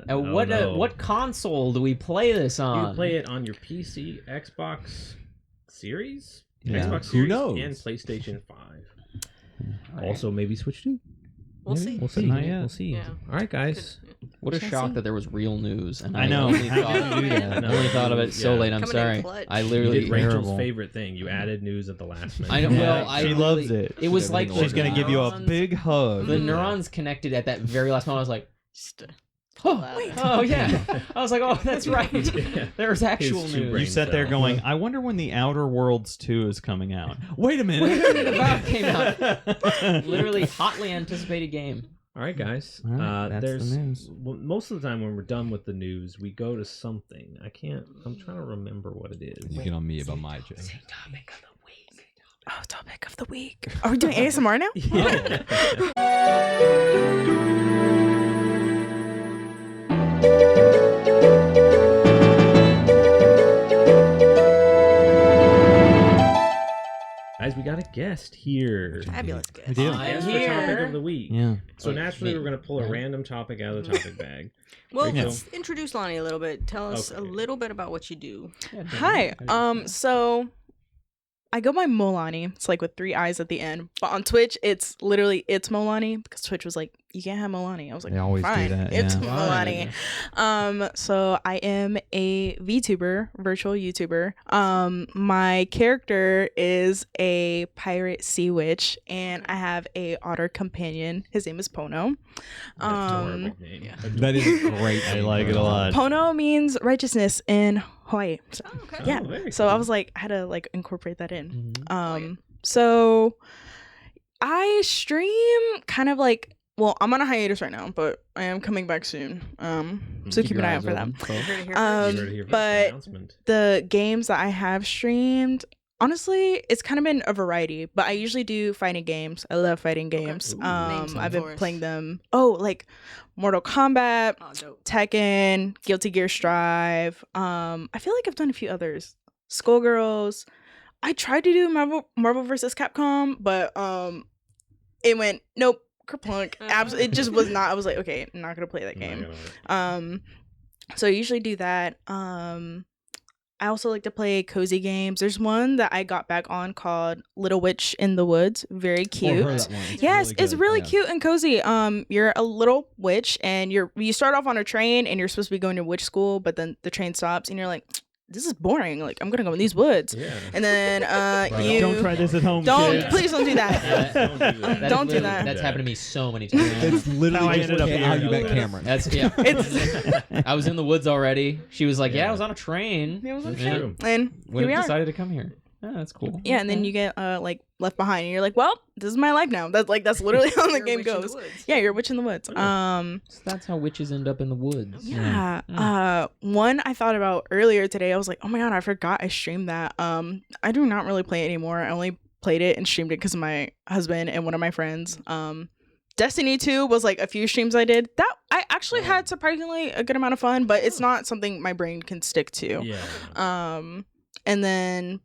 Oh, no. What console do we play this You on? can play it on your PC, Xbox Series, Yeah. Xbox Who Series, knows? and PlayStation 5. All right. Also, maybe Switch 2. We'll Maybe. see. We'll see. Not yet. We'll see. Yeah. All right, guys. What a Shall shock see. that there was real news. And I know. only How thought, did you do that? I only thought of it so Yeah. late. I'm Coming in sorry. clutch. I You literally. did Rachel's Terrible. favorite thing. You added news at the last minute. I know. Yeah, Well, I she really- loves it. It was like Everything She's going to give you a neurons- big hug. The neurons connected at that very last moment. I was like, Just, oh, Wait. oh yeah. I was like, oh, that's right. Yeah. There's actual His two news. brain You sat there cells. going, I wonder when The Outer Worlds 2 is coming out. Wait a minute. Wait a minute, Avowed came out. Literally hotly anticipated game. All right, guys. All right, that's the there's news. most of the time when we're done with the news, we go to something. I'm trying to remember what it is. You get on me about my joke. Topic of the week. Oh, topic of the week. Are we doing ASMR now? Guys, we got a guest here. fabulous We guess. do. I'm Guest for topic here. of the week. Yeah. So Wait, naturally, me. we're going to pull a Yeah. random topic out of the topic bag. Well, Rachel? let's introduce Lani a little bit. Tell us a Okay. little bit about what you do. Hi. So I go by Molani. It's like with 3 I's at the end. But on Twitch, it's literally ItsMolaniii because Twitch was like, you can't have Molani. I was like, They always do fine, that, It's yeah. Molani. So I am a VTuber, virtual YouTuber. My character is a pirate sea witch, and I have a otter companion. His name is Pono. That's a horrible name. yeah. That is great. I like it a lot. Pono means righteousness in Hawaii. So, Oh, okay. yeah. very So I cool. was like, I had to like incorporate that in. Mhm. yeah. So I stream kind of like, well, I'm on a hiatus right now, but I am coming back soon. So keep your an eye eyes out for them. open, folks. You heard it here Um, first. You heard it here first, but announcement. The games that I have streamed Honestly, it's kind of been a variety, but I usually do fighting games. I love fighting games. Ooh, name some I've been for us. playing them. Oh, like Mortal Kombat, Oh, dope. Tekken, Guilty Gear Strive. I feel like I've done a few others. Skullgirls. I tried to do Marvel vs. Capcom, but it went nope, kerplunk. It just was not. I was like, okay, I'm not gonna play that game. So I usually do that. I also like to play cozy games. There's one that I got back on called Little Witch in the Woods. Very cute. Heard that one. It's Yes, really it's good. really Yeah. cute and cozy. You're a little witch, and you start off on a train, and you're supposed to be going to witch school, but then the train stops, and you're like, this is boring. Like, I'm gonna go in these woods, Yeah. and then you Don't try this at home. don't kids. please don't do that. Don't do that. Don't do literally- that. That's happened to me so many times. It's literally How I just ended up how here. you met Cameron. That's yeah. I was in the woods already. She was like, "Yeah, I was on a train." It was on a Yeah. train. And When here we I are. decided to come here. Oh, that's cool. Yeah, and then you get like left behind, and you're like, well, this is my life now. That's literally how the You're a game witch in the goes. woods. Yeah, you're a witch in the woods. So that's how witches end up in the woods. Yeah. One I thought about earlier today. I was like, oh my god, I forgot I streamed that. I do not really play it anymore. I only played it and streamed it because of my husband and one of my friends. Destiny 2 was like a few streams I did. That I actually had surprisingly a good amount of fun, but it's not something my brain can stick to. Yeah. And then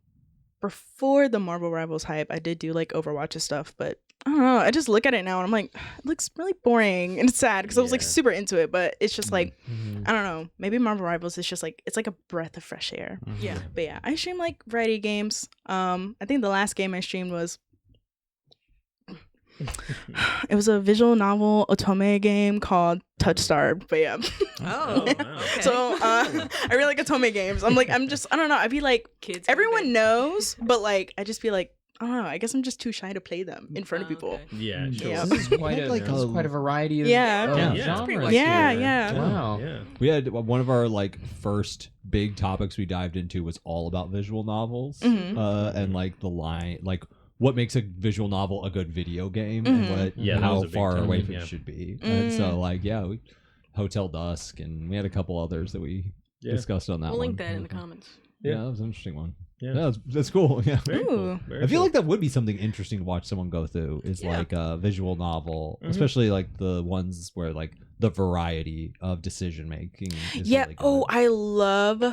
before the Marvel Rivals hype, I did do like Overwatch and stuff, but I don't know. I just look at it now and I'm like, it looks really boring and sad because I was like Yeah. super into it, but it's just like, Mhm. I don't know. Maybe Marvel Rivals is just like, it's like a breath of fresh air. Yeah. But yeah, I stream like variety games. I think the last game I streamed was it was a visual novel otome game called Touch Starved. But yeah. Oh, wow. okay. So I really like otome games. I don't know. I'd be like, Kids. everyone knows, but like I just be like, I don't know. I guess I'm just too shy to play them in front of people. Okay. Yeah, sure. Yeah. This is quite Like this is quite a variety of, Yeah. of Yeah. Yeah. genres. Pretty much Yeah, here. yeah. Wow. Yeah. We had one of our like first big topics we dived into was all about visual novels, Mhm. and like the line, like what makes a visual novel a good video game, Mhm. and what Yeah, that how was a big far away topic, from yeah. it should be. And so Mm. like we Hotel Dusk, and we had a couple others that we Yeah. discussed on that. We'll one. link that in the comments. Yeah, that was an interesting one. Yeah. Yeah, that's cool. Yeah. Very Ooh. cool. Very I feel cool. like that would be something interesting to watch someone go through is Yeah. like a visual novel, Mhm. especially like the ones where like the variety of decision making is Yeah. really good. Oh, I love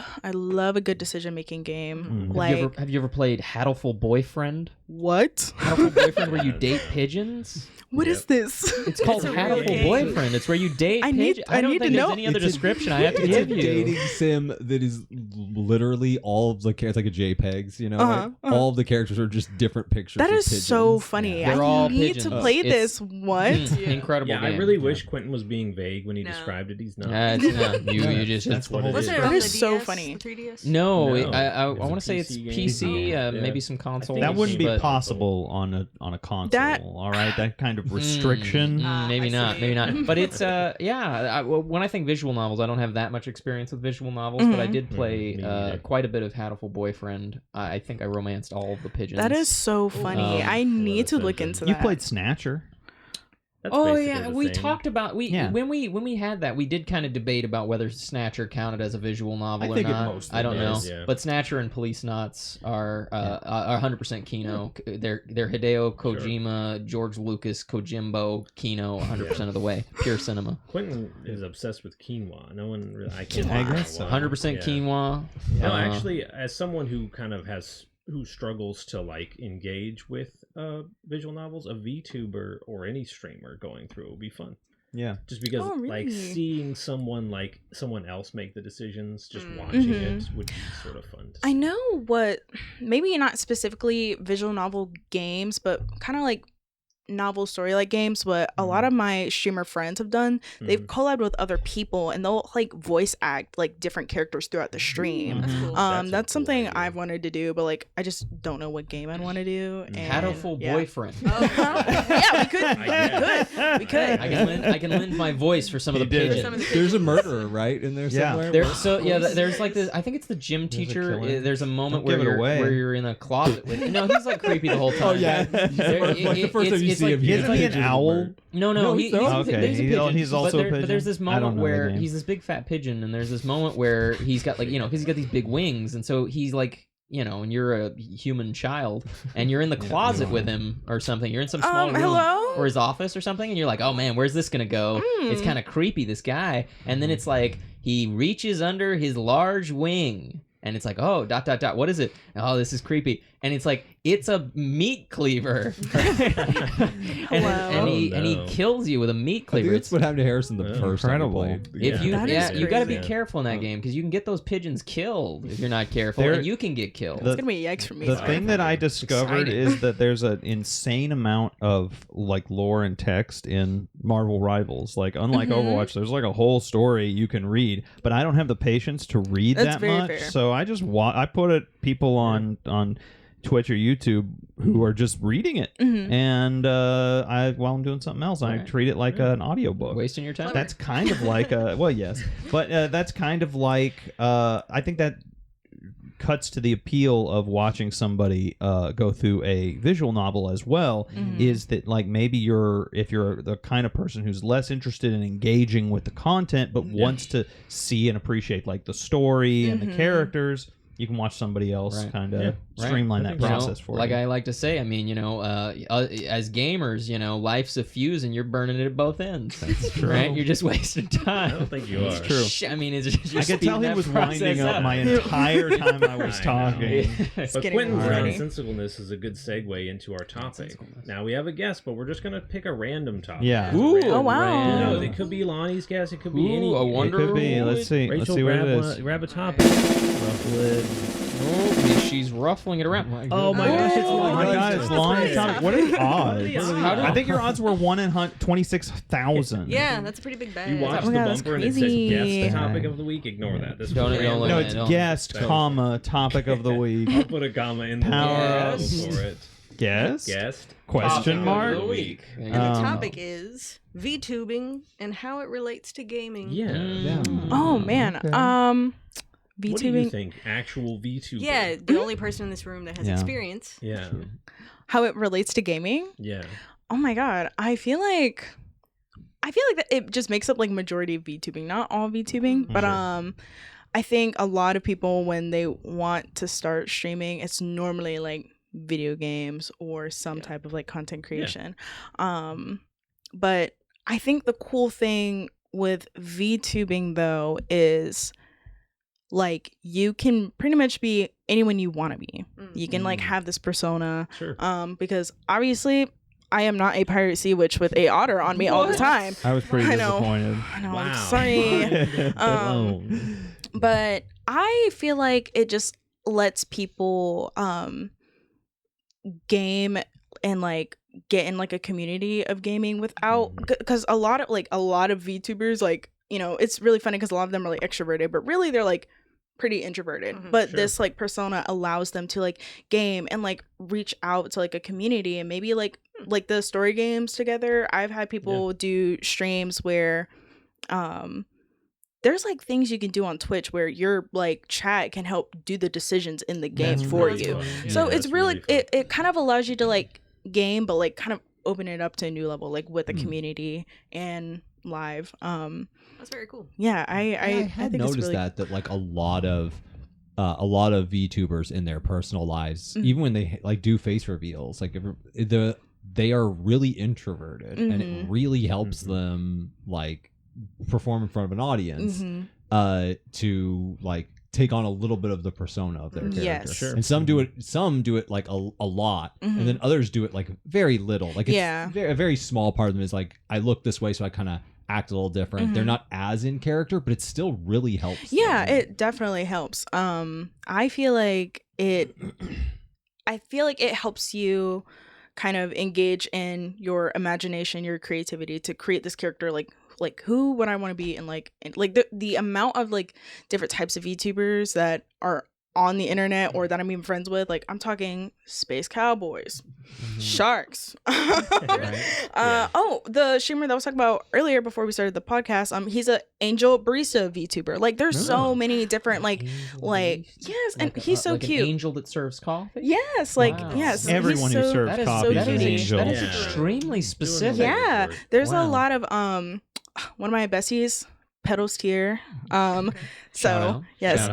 a good decision making game. Mhm. Have Like have you ever played Hatoful Boyfriend? what? Hatoful Boyfriend, where you date pigeons. What is this? It's called a real Hatoful game. Boyfriend. It's where you date I need- pigeons. I don't need think to there's know. any other It's a- description I have to It's a give you. dating sim that is literally all of the characters, like a JPEGs, you know, Uh-huh, like, all of the characters are just different pictures. That of is pigeons. so funny. Yeah. They're I all need pigeons. to play It's- this. What? Mm, Incredible Yeah, game. I really wish Quentin was being vague when he No. described it. He's not. You just That's what it Wasn't is. it on That the is so DS, funny. the 3DS? No, No, I it's a want to say it's PC game. PC, Yeah. maybe some console. think That wouldn't be but, possible on a console. That- all right, that kind of restriction. maybe I not, see. maybe not. But it's when I think visual novels, I don't have that much experience with visual novels, but I Mhm. did play Me neither. quite a bit of Hatoful Boyfriend. I think I romanced all of the pigeons. That is so funny. I need to look into that. You played Snatcher. That's Oh basically yeah, the we same. talked about Yeah. when we had that, we did kind of debate about whether Snatcher counted as a visual novel I or think it not. mostly I don't know, does, yeah. but Snatcher and Police Knots are 100% Kino. They're Hideo Kojima, George Lucas, Kojimbo, Kino 100% of the way. Pure cinema. Quentin is obsessed with quinoa. No one really. I can't. I remember guess so. why. 100% Yeah. quinoa. No, Uh, actually, as someone who kind of who struggles to like engage with visual novels, a VTuber or any streamer going through it would be fun. Yeah. Just because Oh, like really? seeing someone else make the decisions, just Mm. watching Mhm. it would be sort of fun. To I see. know what, maybe not specifically visual novel games, but kind of like novel story like games. What a lot of my streamer friends have done, they've Mhm. collabed with other people and they'll like voice act like different characters throughout the stream. That's Mhm. cool. That's a That's cool something idea. I've wanted to do, but like I just don't know what game I'd want to do. And, Hatoful yeah. Boyfriend. Yeah, we could. We could. I can lend my voice for some of He the did. pigeons. Some of the There's a pigeons. murderer right in there Yeah. somewhere. There's like this. I think it's the gym There's a teacher. killer. There's a moment Don't give it where away. you're in a closet with. No, he's like creepy the whole time. Oh yeah, There- like the first time you it's see like- him, it's Isn't like he a an pigeon owl? bird. No, No, he's he's- a okay, he's a pigeon. he's also a but there's pigeon? this I don't moment know the where game. he's this big fat pigeon, and there's this moment where he's got like he's got these big wings, and so he's like and you're a human child, and you're in the closet with him or something. You're in some small room hello? or his office or something, and you're like, oh man, where's this gonna go? It's kind of creepy, this guy. And then it's like he reaches under his large wing. And it's like, oh, ... What is it? Oh, this is creepy. And it's like, it's a meat cleaver. and he kills you with a meat I cleaver. think that's what happened to Harrison the first time we Incredible. played. If you, That is you got to be crazy. careful in that game because you can get those pigeons killed if you're not careful, and you can get killed. It's gonna be yikes for me. The thing that I discovered is that there's an insane amount of like lore and text in Marvel Rivals. Like unlike Overwatch, there's like a whole story you can read, but I don't have the patience to read That's that very much. fair. So I just I put it people on Twitch or YouTube who are just reading it, and while I'm doing something else, I treat it like an audiobook. Wasting your time. That's kind of like a well, yes, but that's kind of like I think that cuts to the appeal of watching somebody go through a visual novel as well. Is that like maybe if you're the kind of person who's less interested in engaging with the content but wants to see and appreciate like the story and the characters, you can watch somebody else kind of streamline that process for like you. I like to say, I mean, as gamers, life's a fuse and you're burning it at both ends. That's true. Right? You're just wasting time. I don't think you are. It's true. I mean, it's just, I could tell he was winding up my entire time I was talking. But getting Quentin's ready. nonsensicalness is a good segue into our topic. Now we have a guest, but we're just going to pick a random topic. Yeah. Ooh, Oh, wow. No, it could be Lonnie's guest. It could be any. I wonder. It could be. Let's see. Rachel, Let's see what grab it is. grab a topic. Ruffle it. Oh, she's ruffling it around. Oh my gosh, it's Oh my Lonnie's god, it's topic. Lonnie's topic. What are the odds? How do- I think your odds were 1 in 26,000. Yeah, that's a pretty big bag. You watch Oh the my God, that's bumper and it says crazy. guess the topic of the week. Ignore that. This Don't- was don't random. look No, at it's it. guest, comma, topic of the week. I'll put a comma in the Power. bubble for it. Guest? Guest. Question Topic mark? of the week. And the topic is VTubing and how it relates to gaming. Yeah. Oh man. What do you VTubing. think? Actual VTuber? Yeah, the only person in this room that has Yeah. experience. Yeah. How it relates to gaming? Yeah. Oh my god. I feel like that it just makes up like majority of VTubing, not all VTubing, but I think a lot of people when they want to start streaming, it's normally like video games or some type of like content creation. But I think the cool thing with VTubing though is like you can pretty much be anyone you want to be. You can like have this persona. Sure. Because obviously I am not a pirate sea witch with a otter on me all the time. I was pretty I know. disappointed. I know. Wow. I'm sorry. But I feel like it just lets people game and like get in like a community of gaming without, because a lot of VTubers, like, it's really funny because a lot of them are like extroverted, but really they're like pretty introverted. But Sure. this like persona allows them to like game and like reach out to like a community and maybe like the story games together. I've had people do streams where there's like things you can do on Twitch where your like chat can help do the decisions in the game for you. So it's really it kind of allows you to like game, but like kind of open it up to a new level, like with the community and live. That's very cool. Yeah, I had think noticed it's really that like a lot of VTubers in their personal lives, even when they like do face reveals, like they are really introverted, and it really helps them like perform in front of an audience to like take on a little bit of the persona of their character. Yes. Sure. And some do it like a lot, and then others do it like very little. Like it's a very small part of them is like, I look this way, so I kind of act a little different. They're not as in character, but it still really helps. Yeah, them. it definitely helps. I feel like it helps you kind of engage in your imagination, your creativity to create this character like who would I want to be, and like the amount of like different types of VTubers that are on the internet or that I'm even friends with. Like I'm talking space cowboys, sharks. Oh, the streamer that I was talking about earlier before we started the podcast, he's a angel barista VTuber. Like there's so many different like yes, and he's so like cute. An angel that serves coffee. Yes, like Wow. yes, Everyone he's who so, serves That is coffee that is is an a- angel. that is Yeah. extremely specific. yeah. Work. There's Wow. a lot of one of my besties. Pedals Tier. Shout So out. yes, Shout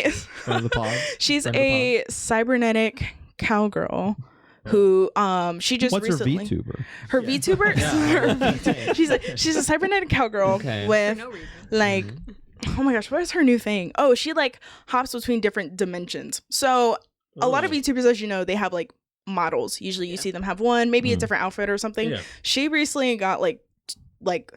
out. Friend of the pod. she's Friend of a cybernetic cowgirl who she just What's recently her VTuber? her VTuber. her VTuber. She's a cybernetic cowgirl Okay. For with no reason. like oh my gosh, what is her new thing? Oh, she like hops between different dimensions. So a lot of VTubers, as you know, they have like models. Usually you see them have one, maybe a different outfit or something. Yeah. She recently got like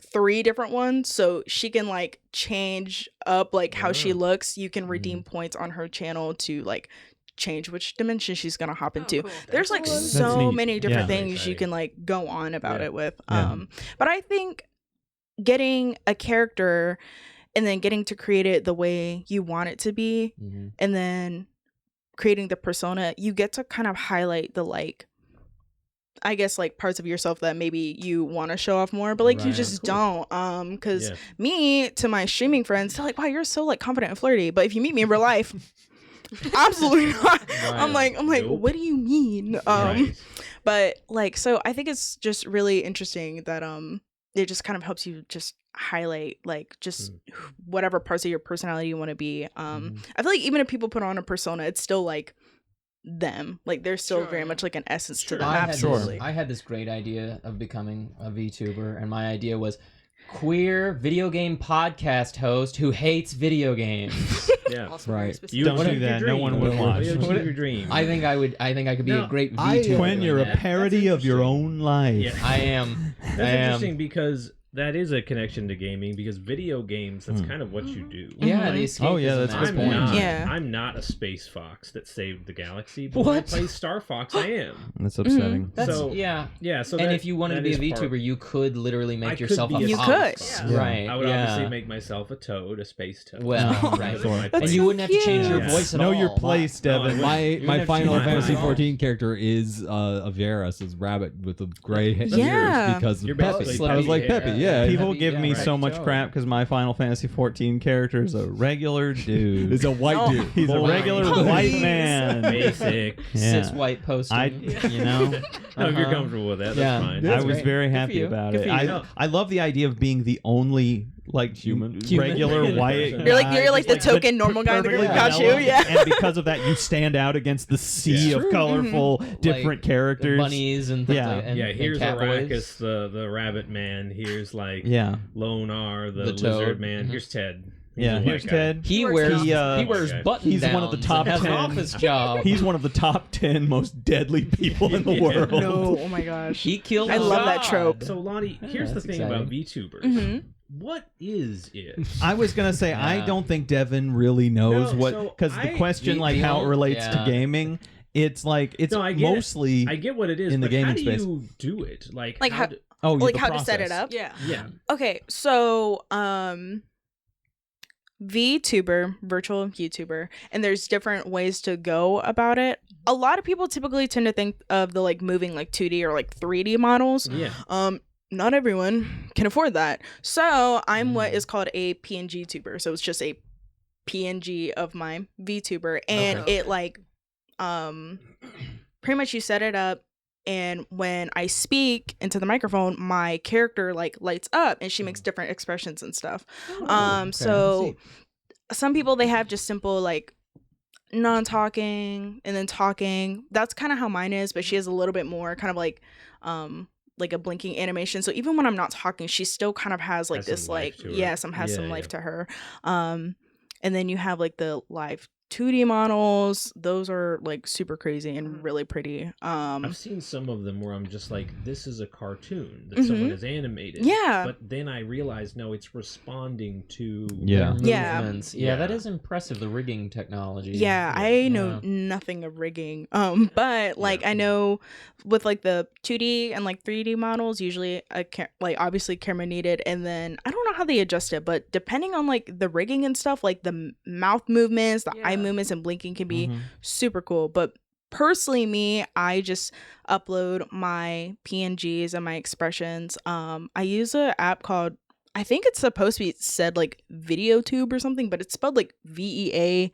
3 different ones, so she can like change up like how she looks. You can redeem points on her channel to like change which dimension she's gonna hop into. cool. There's like That's so neat. many different Yeah. things you can like go on about Yeah. it with. Yeah. But I think getting a character and then getting to create it the way you want it to be, Mhm. and then creating the persona, you get to kind of highlight the like I guess like parts of yourself that maybe you want to show off more, but like you Right. just Cool. don't. Because Yeah. me to my streaming friends, they're like, "Wow, you're so like confident and flirty." But if you meet me in real life, absolutely not. I'm like, Nope. what do you mean? Right. But like, so I think it's just really interesting that it just kind of helps you just highlight like just whatever parts of your personality you want to be. I feel like even if people put on a persona, it's still like them. Like there's still Sure, very yeah. much like an essence Sure. to them. I had Absolutely. this, I had this great idea of becoming a VTuber, and my idea was queer video game podcast host who hates video games. Yeah. Also Right. very specific. You Don't achieved do your that. No dream. one would watch. You achieved your dream. I think I could be No, a great I- VTuber. Quinn, doing you're a that. parody of your own life. Yeah. I am. That's I am. interesting because that is a connection to gaming because video games, that's kind of what you do. Yeah, Mhm. the escapism Oh, yeah, that's a good I'm point. not, Yeah. I'm not a space fox that saved the galaxy, but when I What? play Star Fox, I am. That's upsetting. That's, So- yeah. Yeah, so And that- if you wanted to that be a is part- VTuber, you could literally I make could yourself be a a You fox. could. Yeah. Right. I would yeah. obviously make myself a toad, a space toad. Well, That's right. what I That's And play. you wouldn't have to change your Yeah. voice at Know all. your place, No, I Devin. wouldn't. My have Final changed Fantasy my mind. 14 character is a Varus, this rabbit with the gray hair Yeah. because You're of basically Peppy. I was like, Peppy, Peppy, yeah. yeah. People Heavy, give me yeah, so right. much crap because my Final Fantasy 14 character is a regular dude. It's a white Oh. dude. He's a Boring. regular Please. white man. Basic. Yeah. Cis white posting. I, you know, No, if you're Uh-huh. comfortable with that, that's Yeah. fine. That's I was great. very Good for happy you. about Good it. for you. I love the idea of being the only like Human. regular Human. white. You're You're like the guy, token but normal guy in the perfectly group. Got you, vanilla, yeah. And because of that, you stand out against the sea Yeah. of colorful, different characters. bunnies and things Yeah. like and, Yeah, and here's catboys. Arrakis, the rabbit man. Here's like Yeah, Lonar, the The toad. lizard man. Mhm. Here's Ted. He's yeah. a Here's white guy. Ted. He works wears in He, he wears Okay. button he's one of the downs top and has 10. an office job. He's one of the top 10 most deadly people in the Yeah. world. No, oh my gosh. He killed. I a love that god. trope. So Lonnie, here's the that's thing about VTubers. Mhm. What is it? I was gonna say I Yeah. don't think Devin really knows No, what so because the I- question The- like the how it only- relates yeah. to gaming, it's like it's No, I get it. mostly I get what it is, in the but how gaming do space. you do it? Like Like how- do- oh Like the how to set it process. up. Yeah. yeah. Okay, so VTuber, virtual YouTuber, and there's different ways to go about it. A lot of people typically tend to think of the like moving like 2D or like 3D models. Yeah. Not everyone can afford that. So I'm what is called a PNG tuber. So it's just a PNG of my VTuber, and Okay. it like pretty much you set it up, and when I speak into the microphone, my character like lights up and she makes different expressions and stuff. okay. So some people they have just simple like non-talking and then talking. That's kind of how mine is, but she has a little bit more kind of like a blinking animation. So even when I'm not talking, she still kind of has like Has some this life like to her. some has some Yeah, life yeah. to her. And then you have like the live 2D models. Those are like super crazy and really pretty. I've seen some of them where I'm just like, this is a cartoon that someone has animated. Yeah. But then I realize, no, it's responding to. Yeah. Their Yeah. movements. Yeah, that Yeah. is impressive. The rigging technology. Yeah, I know Yeah. nothing of rigging. But like I know with like the 2D and like 3D models, usually like obviously camera needed, and then I don't know how they adjust it, but depending on like the rigging and stuff, like the mouth movements, the eye Yeah. movements, and blinking can be Mhm. super cool. But personally, me, I just upload my PNGs and my expressions. I use an app called, I think it's supposed to be said like VideoTube or something, but it's spelled like VEADO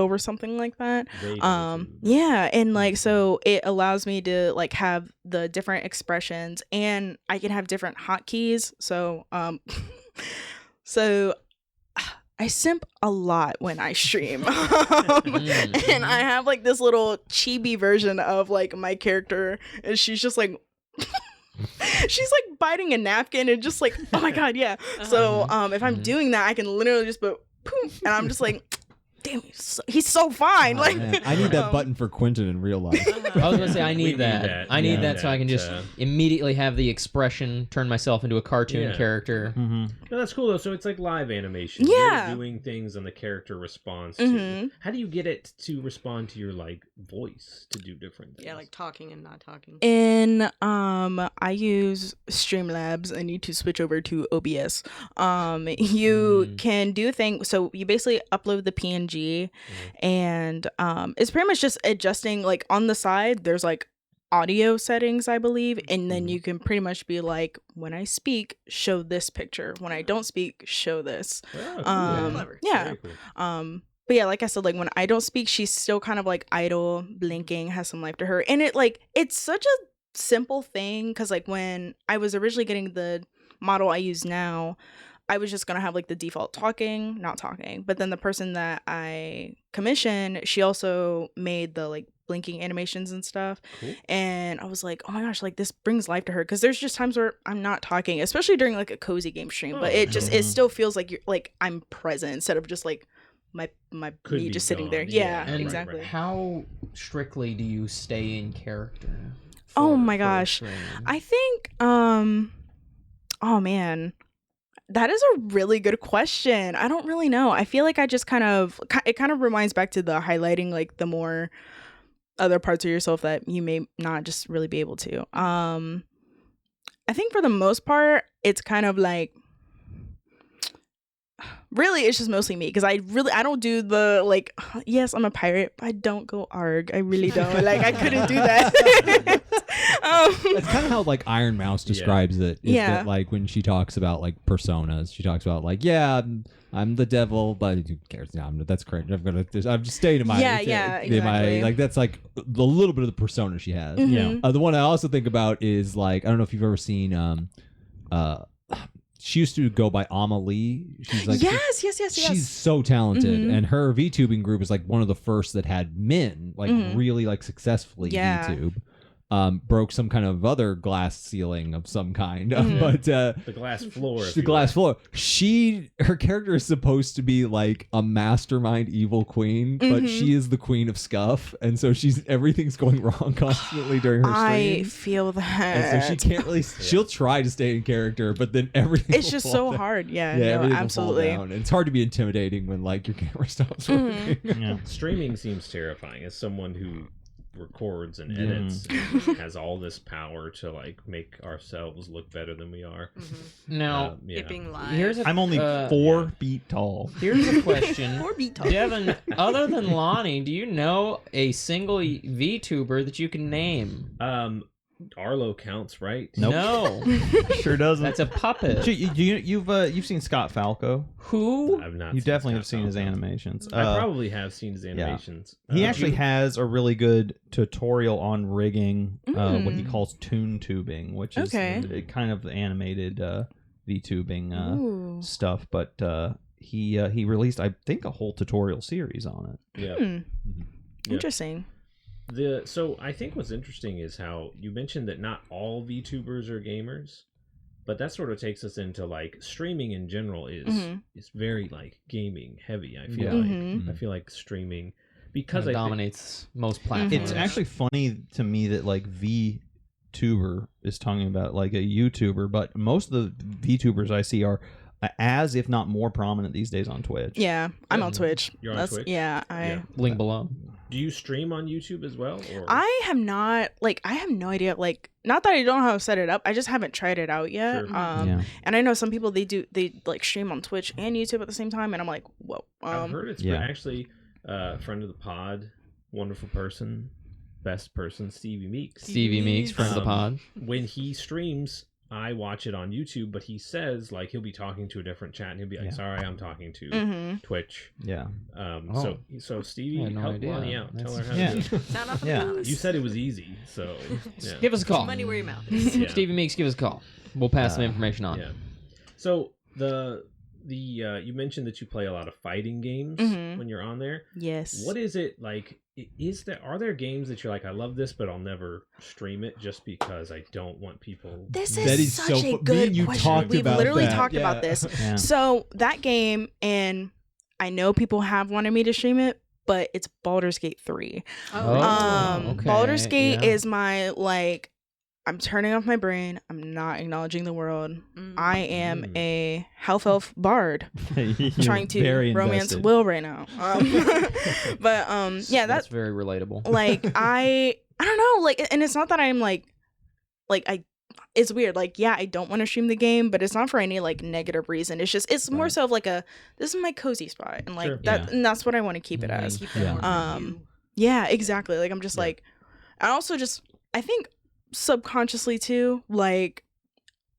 or something like that. VideoTube. Yeah, and like so it allows me to like have the different expressions, and I can have different hotkeys. So So I simp a lot when I stream. And I have like this little chibi version of like my character, and she's just like she's like biting a napkin and just like, oh my god, yeah. So if I'm doing that, I can literally just go poof, and I'm just like, damn, he's so fine. Oh, Like man. I need that button for Quentin in real life. I was gonna say I We need that. I need that so I can just immediately have the expression, turn myself into a cartoon character. Mm-hmm. No, that's cool though. So it's like live animation. Yeah. You're doing things and the character responds to. How do you get it to respond to your like voice to do different things? Yeah, like talking and not talking. in I use Streamlabs. I need to switch over to OBS. You can do a thing, so you basically upload the PNG and it's pretty much just adjusting, like on the side there's like audio settings, I believe, and then you can pretty much be like, when I speak, show this picture, when I don't speak, show this. Clever. Yeah. Very cool. But yeah, like I said, like when I don't speak, she's still kind of like idle, blinking, has some life to her. And it's such a simple thing, because like when I was originally getting the model I use now, I was just gonna have like the default talking, not talking. But then the person that I commissioned, she also made the like blinking animations and stuff. Cool. And I was like, oh my gosh, like this brings life to her, because there's just times where I'm not talking, especially during like a cozy game stream. But it just it still feels like you're like I'm present instead of just like my Could me be just sitting gone. there. Yeah, Yeah, right, exactly. right. How strictly do you stay in character? Oh for- my for gosh. streaming? I think oh man, that is a really good question. I don't really know. I feel like I just it kind of reminds back to the highlighting like the more other parts of yourself that you may not just really be able to. I think for the most part it's kind of like, really it's just mostly me, because I don't do the like, yes I'm a pirate, but I don't go arg. I really don't. Like I couldn't do that. That's kind of how like Iron Mouse describes it. Is Yeah. that, like when she talks about like personas, she talks about like, yeah, I'm the devil, but who cares? No, that's correct. I'm just staying in my exactly. like that's like the little bit of the persona she has. Mhm. The one I also think about is like, I don't know if you've ever seen she used to go by Amelie. She's like yes. she's so talented, Mhm. and her VTubing group is like one of the first that had men like Mhm. really like successfully Yeah. VTube. Broke some kind of other glass ceiling of some kind, Mhm. but The glass floor. if the you glass will. floor. Her character is supposed to be like a mastermind evil queen, but Mhm. she is the queen of scuff, and so everything's going wrong constantly during her I streams. feel that. And so she can't really. She'll try to stay in character, but then everything. It's will just fall so down. hard. Yeah, Yeah, no, everything absolutely. will fall down. And it's hard to be intimidating when like your camera stops Mhm. working. Yeah. Streaming seems terrifying as someone who records and edits and has all this power to like make ourselves look better than we are. Now, Yeah. It being live. here's a I'm only 4 feet tall. Here's a question. Poor beat talk. Devin, other than Lonnie, do you know a single VTuber that you can name? Arlo counts, right? Nope. No, Sure doesn't. that's a puppet. You've seen Scott Falco. Who? I've not. You seen definitely Scott have seen his Falco. animations. I probably have seen his animations. He actually has a really good tutorial on rigging what he Mm. calls toon tubing, which is Okay. kind of animated VTubing Ooh. stuff. But he released, I think, a whole tutorial series on it. Yeah. Hmm. Yeah. Interesting. So I think what's interesting is how you mentioned that not all VTubers are gamers, but that sort of takes us into like streaming in general is very like gaming heavy. I feel Yeah. like Mhm. I feel like streaming because I think, dominates most platforms. It's actually funny to me that like VTuber is talking about like a YouTuber, but most of the VTubers I see are as if not more prominent these days on Twitch. Yeah, I'm on Twitch. You're on Twitch? Yeah, Yeah. link below. Do you stream on YouTube as well? Or? I have not, like, I have no idea, like, not that I don't know how to set it up, I just haven't tried it out yet. Sure. Yeah. And I know some people, they like stream on Twitch and YouTube at the same time, and I'm like, whoa. I've heard it's yeah. actually friend of the pod, wonderful person, best person, Stevie Meeks. Stevie Meeks, friend of the pod. When he streams, I watch it on YouTube, but he says like he'll be talking to a different chat and he'll be like, Yeah. "Sorry, I'm talking to Mm-hmm. Twitch." Yeah. So Stevie, I had no help idea. Lonnie out. Tell her how Yeah. to do it. Sound off the Yeah. boost. You said it was easy, so yeah. Give us a call. Money where your mouth is. Yeah. Stevie Meeks, give us a call. We'll pass some information on. Yeah. So the you mentioned that you play a lot of fighting games Mhm. when you're on there. Yes. What is it like? Are there games that you're like, I love this, but I'll never stream it just because I don't want people? This That is is such so a fu- me good and you question. talked We've about literally that. talked Yeah. about this. Yeah. So that game, and I know people have wanted me to stream it, but it's Baldur's Gate 3. okay, Baldur's Gate yeah. is my, like, I'm turning off my brain. I'm not acknowledging the world. I am a half elf bard trying to Very romance invested. Will right now. But yeah, That's very relatable. like I don't know, like, and it's not that I'm like it's weird, like, yeah, I don't want to stream the game, but it's not for any like negative reason. It's more Right. so of like this is my cozy spot, and like Sure. that, Yeah. and that's what I want to keep it as. Keep that Yeah. more for you. Yeah, exactly. Like, I'm just Yeah. like, I also just, I think subconsciously too, like,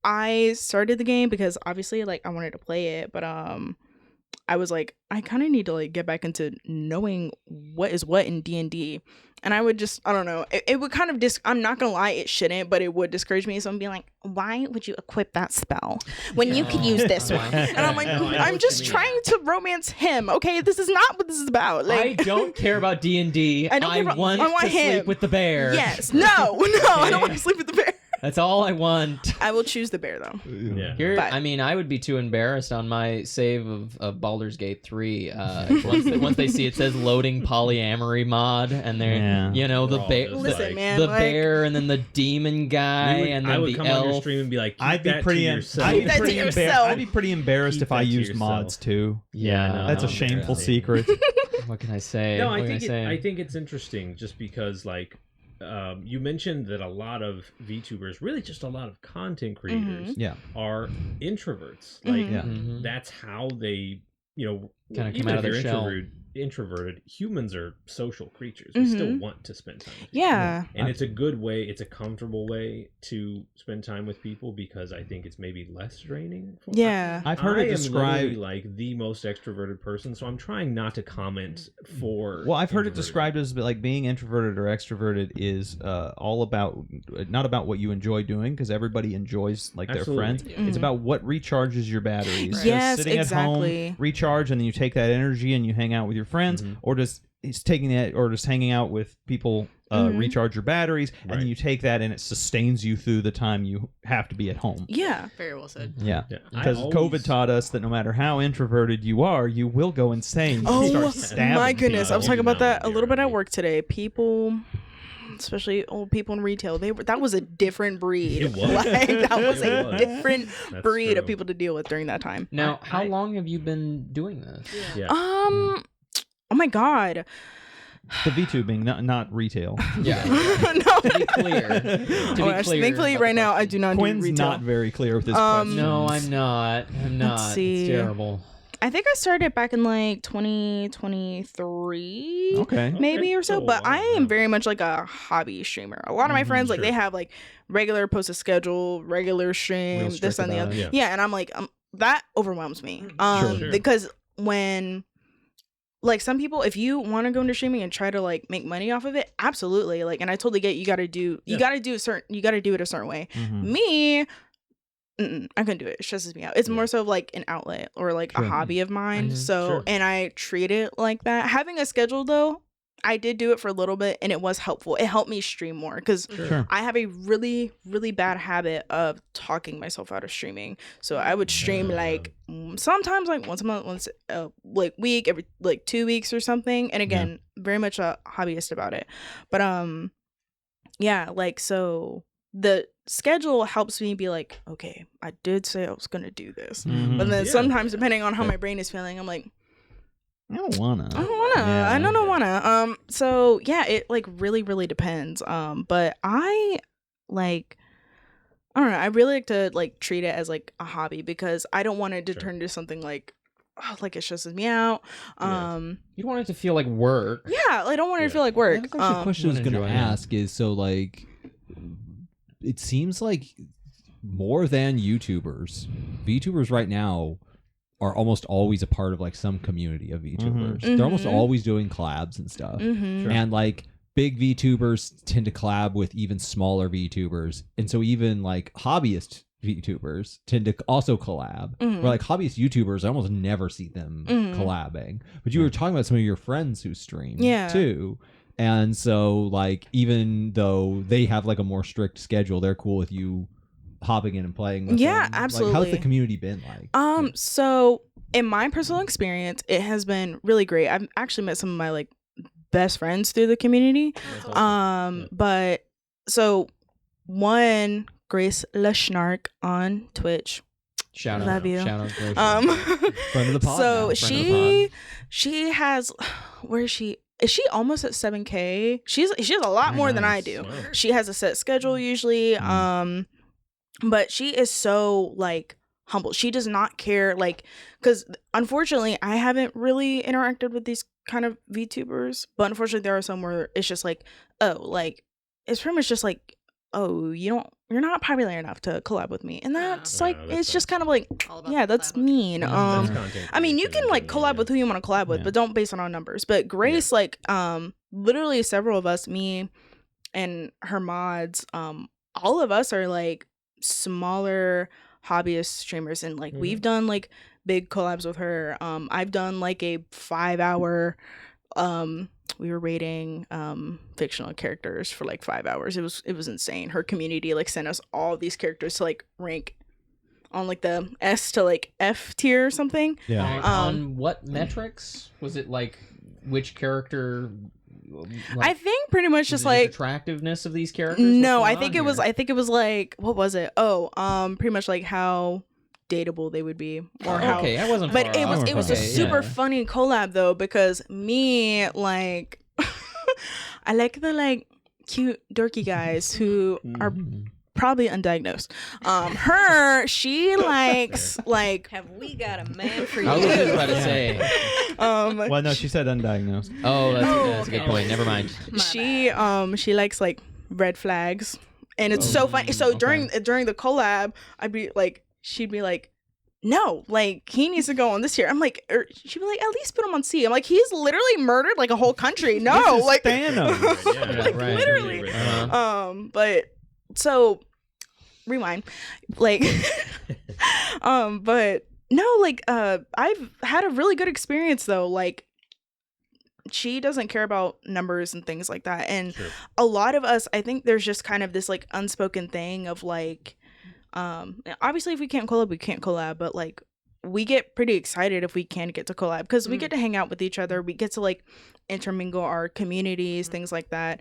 I started the game because obviously, like, I wanted to play it, but I was like, I kind of need to like get back into knowing what is what in D&D. And I would just, I don't know, it would kind of I'm not gonna lie, it shouldn't, but it would discourage me. So I'm being like, why would you equip that spell when you could use this one? And I'm like, I know what I'm you just mean. trying to romance him. Okay, this is not what this is about. I Like, don't care about D&D. I don't care about- want I want to him. sleep with the bear. yes, no, I don't Okay. want to sleep with the bear. That's all I want. I will choose the bear though. Yeah. Here, But- I mean, I would be too embarrassed on my save of Baldur's Gate 3. Once they see it says loading polyamory mod, and they're, Yeah. you know, the We're all bear, just Listen, like- man, the like, bear, and then the demon guy, and I then would the come on your elf. stream and be like, keep I'd be that pretty. to I'd yourself. be Keep that to pretty yourself. I'd be pretty embarrassed Keep if I that to used yourself. mods too. Yeah, no, That's a no, shameful really. secret. What can I say? No, What I can think say? I think it's interesting just because like you mentioned that a lot of VTubers, really just a lot of content creators, Yeah. are introverts. Like Yeah. Mhm. that's how they, you know, Kinda come even out if of their you're shell. introverted, humans are social creatures. We still want to spend time with people. Yeah. And it's a good way, it's a comfortable way to spend time with people because I think it's maybe less draining. Yeah. I've heard I it am described. literally, like the most extroverted person, so I'm trying not to comment for. Well, I've heard it introverted described as like being introverted or extroverted is all about not about what you enjoy doing because everybody enjoys like Absolutely. their friends. Mhm. It's about what recharges your batteries. Just Yes, sitting exactly. at home, recharge, and then you take that energy and you hang out with your friends, Mhm. or just it's taking that, or just hanging out with people. Mhm. Recharge your batteries, and Right. then you take that, and it sustains you through the time you have to be at home. Yeah. Very well said. Yeah, Yeah. because I COVID always- taught us that no matter how introverted you are, you will go insane. You Oh start stabbing my goodness, I was people. talking about that a Yeah, little bit at right. work today. People, especially old people in retail, that was a different breed. It was. Like, that was It a was. different That's breed of true. people to deal with during that time. Now, how I- long have you been doing this? Yeah. Oh my god. The VTubing, not retail. Yeah. No. To be clear, to be Oh, gosh, clear thankfully, about the right now I question. do not Quinn's do retail. not very clear with this Um, question. No, I'm not. I'm not. see. It's terrible. I think I started back in like 2023. Okay. Maybe or so, Oh, but wow, I am yeah. very much like a hobby streamer. A lot of my friends, like, sure. they have like regular posted schedule, regular stream, Real this strict and the about other. it. Yeah. Yeah, and I'm like, that overwhelms me. Sure. Because when, like, some people, if you want to go into streaming and try to like make money off of it, absolutely. Like, and I totally get you got to do it a certain way. Mhm. Me, I couldn't do it. It stresses me out. It's Yeah. more so of like an outlet or like Sure. a hobby of mine. Mhm. So, Sure. and I treat it like that. Having a schedule though, I did do it for a little bit and it was helpful. It helped me stream more because Sure. I have a really, really bad habit of talking myself out of streaming. So I would stream like sometimes like once a month, once like week, every like 2 weeks or something. And again, very much a hobbyist about it. But yeah, like, so the schedule helps me be like, okay, I did say I was gonna do this. Mhm. But then Yeah. sometimes depending on how Yeah. my brain is feeling, I'm like, I don't wanna. I don't wanna. Yeah. I don't wanna. So yeah, it like really, really depends. But I like, I don't know. I really like to like treat it as like a hobby because I don't want it to Sure. turn into something like, oh, like it stresses me out. Yeah. You don't want it to feel like work. Yeah, I don't want it Yeah. to feel like work. That's actually a question I was wouldn't going to enjoy it. ask is so like it seems like more than YouTubers, VTubers right now are almost always a part of like some community of VTubers. They're almost Mhm. always doing collabs and stuff. Mm-hmm. And like big VTubers tend to collab with even smaller VTubers. And so even like hobbyist VTubers tend to also collab. Where like hobbyist YouTubers, I almost never see them collabing. But you were talking about some of your friends who stream too. And so like even though they have like a more strict schedule, they're cool with you hopping in and playing with them. Absolutely. Like, how's the community been like? So in my personal experience, it has been really great. I've actually met some of my like best friends through the community. But so one, Grace LaSnark on Twitch. Shout out. Love you. Shout out, Grace. Friend of the pod. So now. she has, where is she? Is she almost at 7K? She has a lot more than I do. Wow. She has a set schedule usually. But she is so like humble. She does not care, like, because unfortunately I haven't really interacted with these kind of VTubers, but unfortunately there are some where it's just like, oh, like it's pretty much just like, oh, you're not popular enough to collab with me, and that's like it's just kind of like, yeah, that's mean. That's content I mean, you can like creation, collab with who you want to collab with, but don't base it on numbers. But Grace, like, literally several of us, me and her mods, all of us are like smaller hobbyist streamers, and like we've done like big collabs with her. I've done like a 5-hour, we were rating fictional characters for like 5 hours. It was insane. Her community like sent us all these characters to like rank on like the S to like F tier or something. Yeah. On what metrics? Was it like which character? I think pretty much just the like attractiveness of these characters. no, I think it was like, what was it? Pretty much like how dateable they would be, or how. Okay, I wasn't. But far off. it was a super funny collab though, because me like I like the like cute dorky guys who are probably undiagnosed. She likes like. Have we got a man for you? I was just about to say. Well, no, she said undiagnosed. Oh, that's a good point. Never mind. She likes like red flags, and it's so funny. So during the collab, she'd be like, no, like he needs to go on this tier. I'm like, she'd be like, at least put him on C. I'm like, he's literally murdered like a whole country. No, like Thanos. like right. literally. Uh-huh. But so rewind, like, but no, like, I've had a really good experience though. Like, she doesn't care about numbers and things like that, and a lot of us, I think there's just kind of this like unspoken thing of like, obviously if we can't collab, we can't collab, but like we get pretty excited if we can get to collab, because we get to hang out with each other, we get to like intermingle our communities, things like that.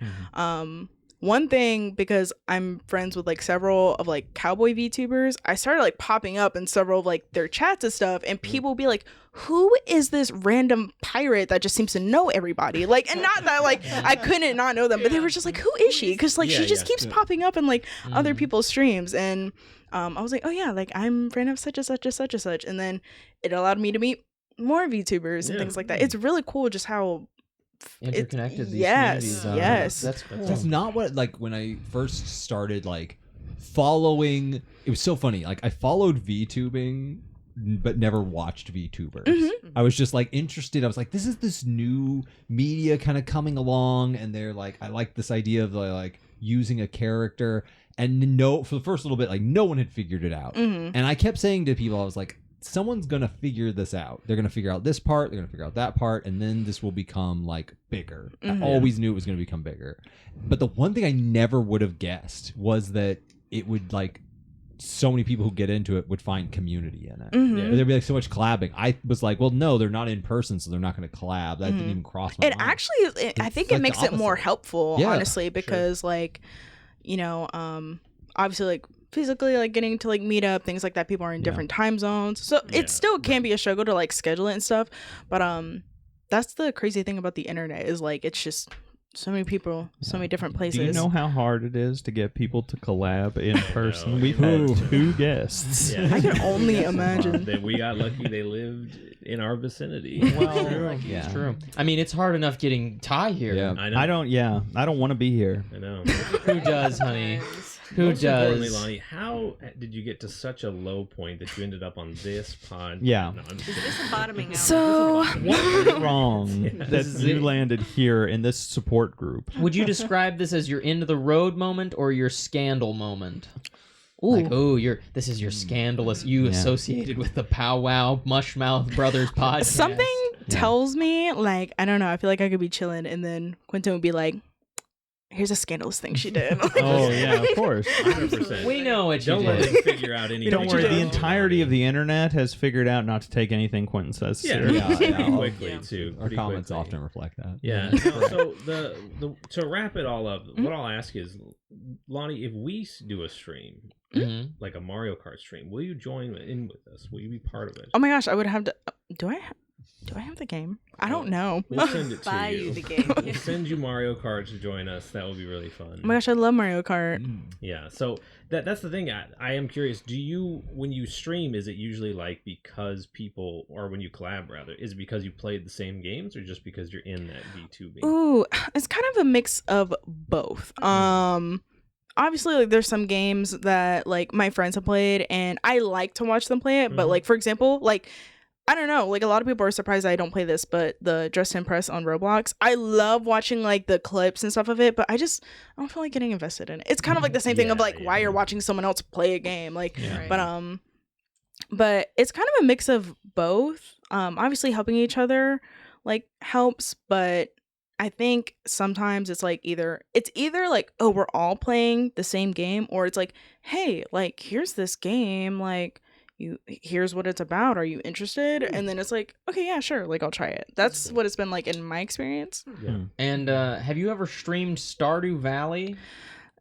One thing, because I'm friends with like several of like cowboy VTubers, I started like popping up in several of like their chats and stuff, and people will be like, who is this random pirate that just seems to know everybody? Like, and not that like I couldn't not know them, but they were just like, who is she? Because like she just keeps popping up in like other people's streams, and I was like, oh yeah, like I'm friend of such and such and such and such, and then it allowed me to meet more VTubers and things like that. It's really cool just how Interconnected these yes, communities are. yes. That's cool. That's not what, like, when I first started like following, it was so funny. Like, I followed VTubing but never watched VTubers. I was just like interested. I was like, this is this new media kind of coming along, and they're like, I like this idea of like using a character, and no, for the first little bit, like no one had figured it out. And I kept saying to people, I was like, someone's gonna figure this out. They're gonna figure out this part, they're gonna figure out that part, and then this will become like bigger. I always knew it was gonna become bigger. But the one thing I never would have guessed was that it would, like, so many people who get into it would find community in it. There'd be like so much collabing. I was like, well, no, they're not in person, so they're not gonna collab. That didn't even cross my mind. Actually, I think it like makes the it more opposite. helpful, Yeah, honestly, because like, you know, obviously like physically like getting to like meet up, things like that, people are in different time zones, so it still can be a struggle to like schedule it and stuff, but that's the crazy thing about the internet, is like it's just so many people, so many different places. Do you know how hard it is to get people to collab in person? We've had 2 guests. I can only imagine. That we got lucky they lived in our vicinity. Well, it's true. I mean, it's hard enough getting Ty here. Yeah. I know. I don't want to be here. I know. Who does, honey? Who Most importantly, does? Lonnie, how did you get to such a low point that you ended up on this pod? Yeah. No, I'm just kidding. This is bottoming out. So What went wrong that This is you it. landed here in this support group? Would you describe this as your end of the road moment or your scandal moment? Like, oh, this is your scandalous. You associated with the Pow Wow Mushmouth Brothers podcast. Something tells me, like, I don't know. I feel like I could be chilling, and then Quentin would be like, "Here's a scandalous thing she did." Oh yeah, of course. 100%. We know what you Don't let did. them figure out anything. Don't worry. The entirety of the internet has figured out not to take anything Quentin says seriously. Pretty quickly too. Our Pretty comments quickly. often reflect that. Yeah. No, so the to wrap it all up, what I'll ask is, Lonnie, if we do a stream, like a Mario Kart stream, will you join in with us? Will you be part of it? Oh my gosh, I would have to. Do I have the game? I don't know. We'll send it to Buy you. you the game. We'll send you Mario Kart to join us. That will be really fun. Oh my gosh, I love Mario Kart. Yeah. So that's the thing. I am curious. Do you, when you stream, is it usually like because people, or when you collab rather, is it because you played the same games, or just because you're in that V-Tubing? Ooh, it's kind of a mix of both. Obviously, like, there's some games that like my friends have played and I like to watch them play it, but like, for example, like, I don't know, like, a lot of people are surprised I don't play this, but the Dress to Impress on Roblox, I love watching like the clips and stuff of it, but I don't feel like getting invested in it. It's kind of like the same thing of like why you're watching someone else play a game, like, but it's kind of a mix of both. Obviously helping each other like helps, but I think sometimes it's either like, oh, we're all playing the same game, or it's like, hey, like, here's this game, like, here's what it's about, are you interested? And then it's like, okay, yeah, sure, like, I'll try it. That's what it's been like in my experience. And have you ever streamed Stardew Valley?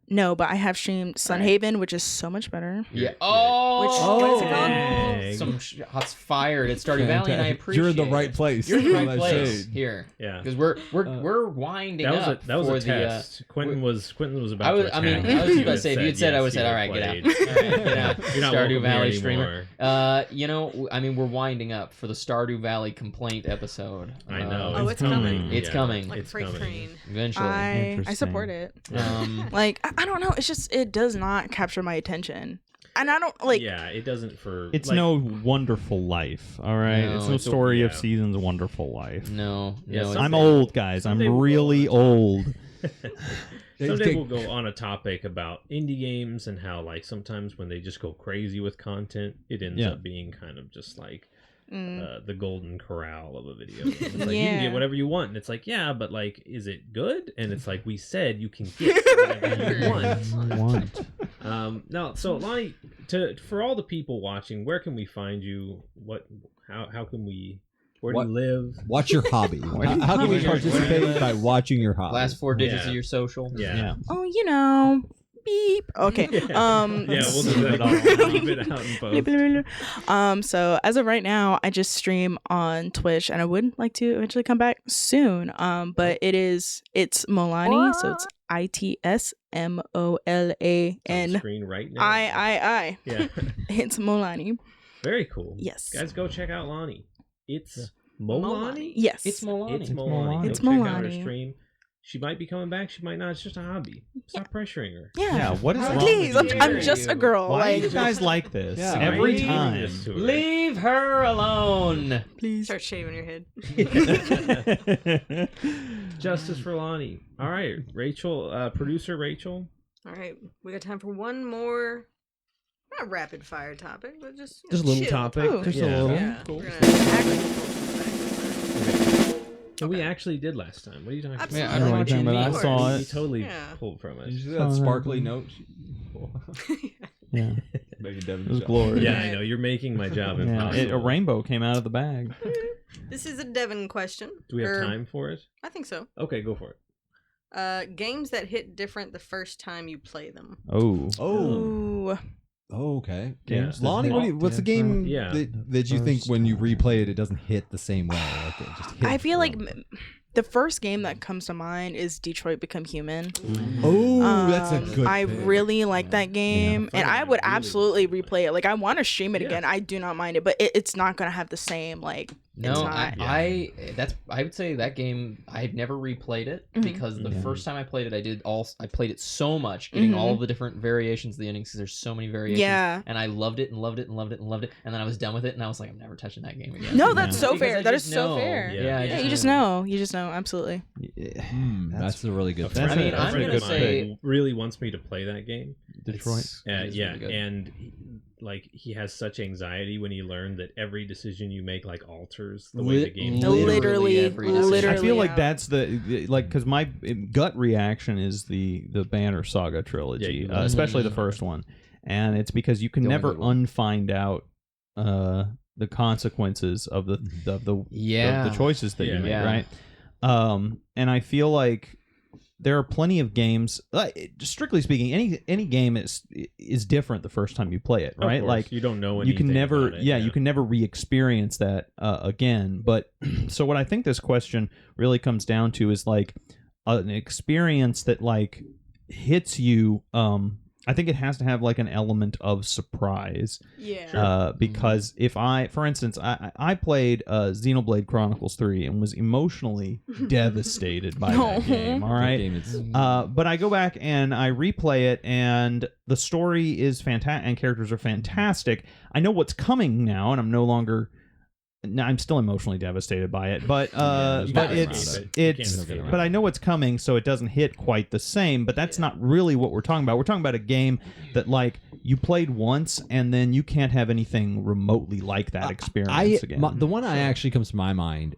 No, but I have streamed Sunhaven, which is so much better. Yeah. Oh, dang. some shots fired at Stardew Valley, and I appreciate You're in the right place. You're in the right That place shade. here. Yeah. Because we're winding up. That was for a test. Quentin was about I was to I mean, attack. I was He about to say, if you'd said, I would have said, all right, get out. All right, get out. You're not welcome Stardew here Valley streamer. anymore. You know, I mean, we're winding up for the Stardew Valley complaint episode. I know. Oh, it's coming. It's coming. Like It's freight coming. train. Eventually. I support it. Like, I don't know, it's just, it does not capture my attention, and I don't like. Yeah, it doesn't for. It's like, no Wonderful Life, all right? No, it's no it's a- story of yeah. Season's Wonderful Life. no, Yeah, no. some- I'm old, guys. I'm someday we'll really go old. Someday we'll go on a topic about indie games and how, like, sometimes when they just go crazy with content, it ends up being kind of just like the golden corral of a video game. It's like, you can get whatever you want, and it's like, yeah, but like, is it good? And it's like, we said you can get whatever you want. No, so Lonnie, for all the people watching, where can we find you? How can we? Where do you live? What's your hobby? How can we participate by watching your hobby? Last 4 digits of your social. Yeah. Oh, you know, beep. Okay. Yeah, we'll do that. Leave it out in post. So as of right now, I just stream on Twitch, and I would like to eventually come back soon. But ItsMolaniii, so it's ItsMolani. Screen right now. I. Yeah. ItsMolaniii. Very cool. Yes. Guys, go check out Lonnie. It's Molani. Yes. It's Milani. It's Molani. It's Go check out her Milani. stream. She might be coming back. She might not. It's just a hobby. Stop pressuring her. Yeah. What is wrong Please, with you? I'm just a girl. Why Like, are you guys like this? Yeah. Every Leave time. This to her. Leave her alone. please. Start shaving your head. Justice for Lonnie. All right, Rachel, producer Rachel. All right, we got time for one more, not rapid fire topic, but just Just a little chill topic. Ooh. Just Yeah. a little. Yeah, Cool. we're gonna agriculture. So we actually did last time. What are you talking Absolutely. Yeah, I don't know what you but I mean. saw We it. totally Yeah. pulled from it. Did you see that sparkly note? Yeah, Maybe Devin. it was glorious. Yeah, I know. You're making my job Yeah, impossible. a rainbow came out of the bag. This is a Devin question. Do we have Or- time for it? I think so. Okay, go for it. Games that hit different the first time you play them. Oh. Oh. Ooh. Oh, okay. Games that Lonnie, hit what's the game Yeah. that you think when you replay it, it doesn't hit the same way? Like it just hits I feel like wrong? the first game that comes to mind is Detroit Become Human. Oh, that's a good I pick. really like that game, and I would really absolutely like replay it. Like, I want to stream it Yeah. again. I do not mind it, but it's not gonna have the same like No, It's not. I would say that game I've never replayed it because the first time I played it, I played it so much, getting all the different variations of the endings because there's so many variations. Yeah. And I loved it and loved it and loved it and loved it, and then I was done with it and I was like, I'm never touching that game again. No, that's so Because fair. I That is just so know. fair. Yeah, You just know. You just know. Absolutely. That's a really good. A friend, I mean, a I'm friend gonna of mine say- really wants me to play that game. Detroit. It's Yeah, really good. and like he has such anxiety when he learned that every decision you make like alters the way the game. Literally, every decision. literally. I feel like yeah. that's because my gut reaction is the Banner Saga trilogy, Yeah, especially the first one, and it's because you can The only never good one. unfind out the consequences of the choices that you make, Yeah. right? And I feel like there are plenty of games. Strictly speaking, any game is different the first time you play it, Of right? course, Like you don't know you can anything never about it, you can never re-experience that again. But so what I think this question really comes down to is like an experience that like hits you. I think it has to have like an element of surprise. Yeah. Because if for instance, I played Xenoblade Chronicles 3 and was emotionally devastated by that game. All right. Game is, But I go back and I replay it, and the story is fantastic, and characters are fantastic. I know what's coming now, and I'm no longer. No, I'm still emotionally devastated by it, but you but can't it's escape it. You can't escape it. but I know what's coming, so it doesn't hit quite the same. But that's not really what we're talking about. We're talking about a game that like you played once, and then you can't have anything remotely like that experience again. The one I actually comes to my mind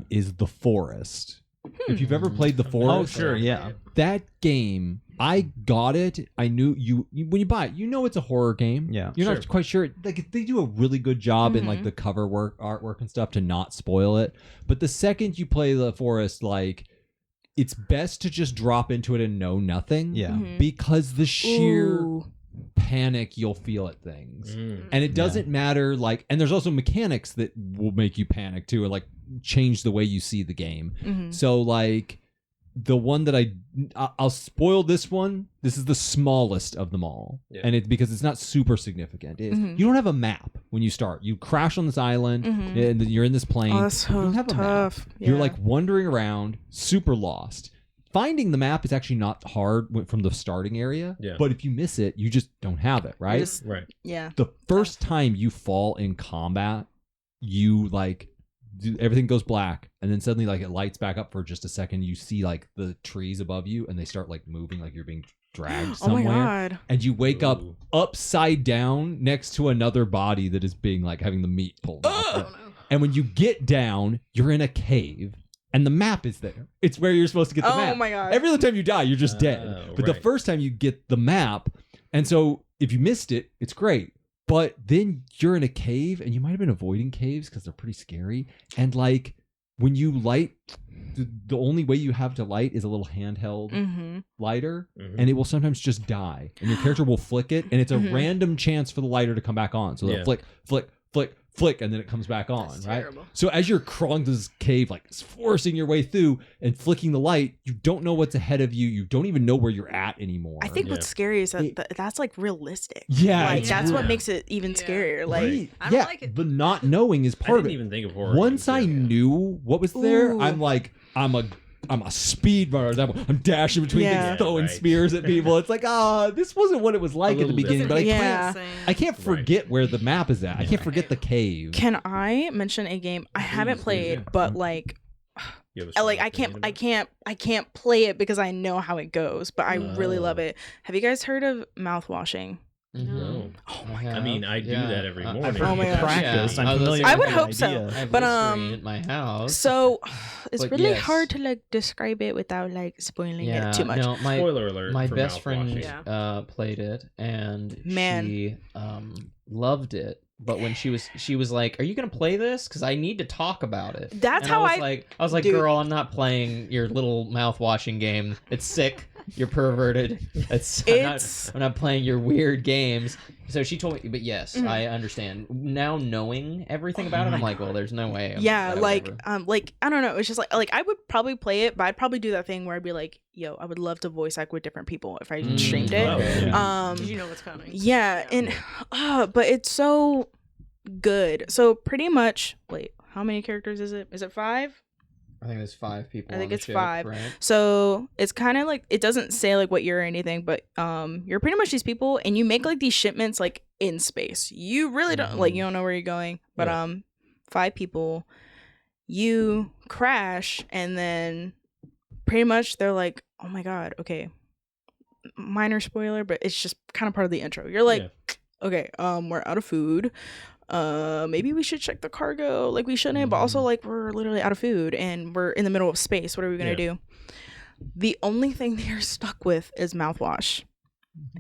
is The Forest. If you've ever played The Forest, Oh, sure, yeah. that game, I got it. I knew when you buy it, you know it's a horror game. Yeah. You're not quite sure. Like they do a really good job in like the cover artwork and stuff to not spoil it. But the second you play The Forest, like it's best to just drop into it and know nothing. Yeah. Because the sheer Ooh. panic you'll feel at things. Mm. And it doesn't matter, like, and there's also mechanics that will make you panic too, or like change the way you see the game. So like the one that I'll spoil this one. This is the smallest of them all, and it's because it's not super significant. You don't have a map when you start. You crash on this island, and then you're in this plane. Oh, that's you so don't have a tough. map. You're Yeah. like wandering around, super lost. Finding the map is actually not hard from the starting area, but if you miss it, you just don't have it, right? Right. Yeah. The first time you fall in combat, you like everything goes black, and then suddenly like it lights back up for just a second. You see like the trees above you, and they start like moving, like you're being dragged Oh my somewhere. god. And you wake up upside down next to another body that is being like having the meat pulled off. it. And when you get down, you're in a cave. And the map is there. It's where you're supposed to get the map. Oh my god. Every other time you die, you're just dead. But the right. first time you get the map, and so if you missed it, it's great. But then you're in a cave, and you might have been avoiding caves because they're pretty scary. And like when you light, the only way you have to light is a little handheld lighter, and it will sometimes just die. And your character will flick it, and it's a random chance for the lighter to come back on. So they'll flick, flick, flick, flick, and then it comes back on, right? terrible. So as you're crawling to this cave, like forcing your way through and flicking the light, you don't know what's ahead of you. You don't even know where you're at anymore. I think what's scary is that that's like realistic. Yeah, Like it's that's what real. makes it even scarier. Like Right. I don't yeah, like it. the not knowing is I part of didn't it. even think of horror. Once I games, yeah. knew what was there, Ooh. I'm like, I'm a speed runner. I'm dashing between Yeah. things, throwing Right. spears at people. It's like, this wasn't what it was like at the little beginning. But different. I can't forget where the map is at. I can't forget the cave. can I mention a game I haven't played, but like You have a strong I opinion about it? can't play it because I know how it goes, but I really love it. Have you guys heard of mouthwashing? No. Oh my I mean, I do that every morning. I've Oh heard my you gosh. practice. Yeah. I'm I was familiar gonna I with would the hope so. idea. I have But, Listerine at my house. So it's But really yes. hard to like describe it without like spoiling it too much. No, Spoiler alert. my for best friend mouthwashing. played it, and Man. she loved it. But when she was like, "Are you gonna play this? Because I need to talk about it." That's And how I was like, Dude. "Girl, I'm not playing your little mouth washing game. It's sick. You're perverted. I'm not playing your weird games." So she told me, but yes, I understand now. Knowing everything about it, I'm like, well, there's no way. Yeah, whatever. like I don't know. It's just like I would probably play it, but I'd probably do that thing where I'd be like, "Yo, I would love to voice act with different people if I streamed it." Oh, yeah. Did you know what's coming? Yeah, and but it's so good. So pretty much, wait, how many characters is it? Is it 5? I think there's 5 people. I think on the it's ship, 5. Right? So it's kind of like, it doesn't say like what year or anything, but you're pretty much these people, and you make like these shipments like in space. You really don't like, you don't know where you're going, but 5 people. You crash, and then pretty much they're like, oh my god, okay, minor spoiler, but it's just kind of part of the intro. You're like, okay, we're out of food. Maybe we should check the cargo, like we shouldn't, but also like we're literally out of food and we're in the middle of space. What are we gonna do? The only thing they're stuck with is mouthwash.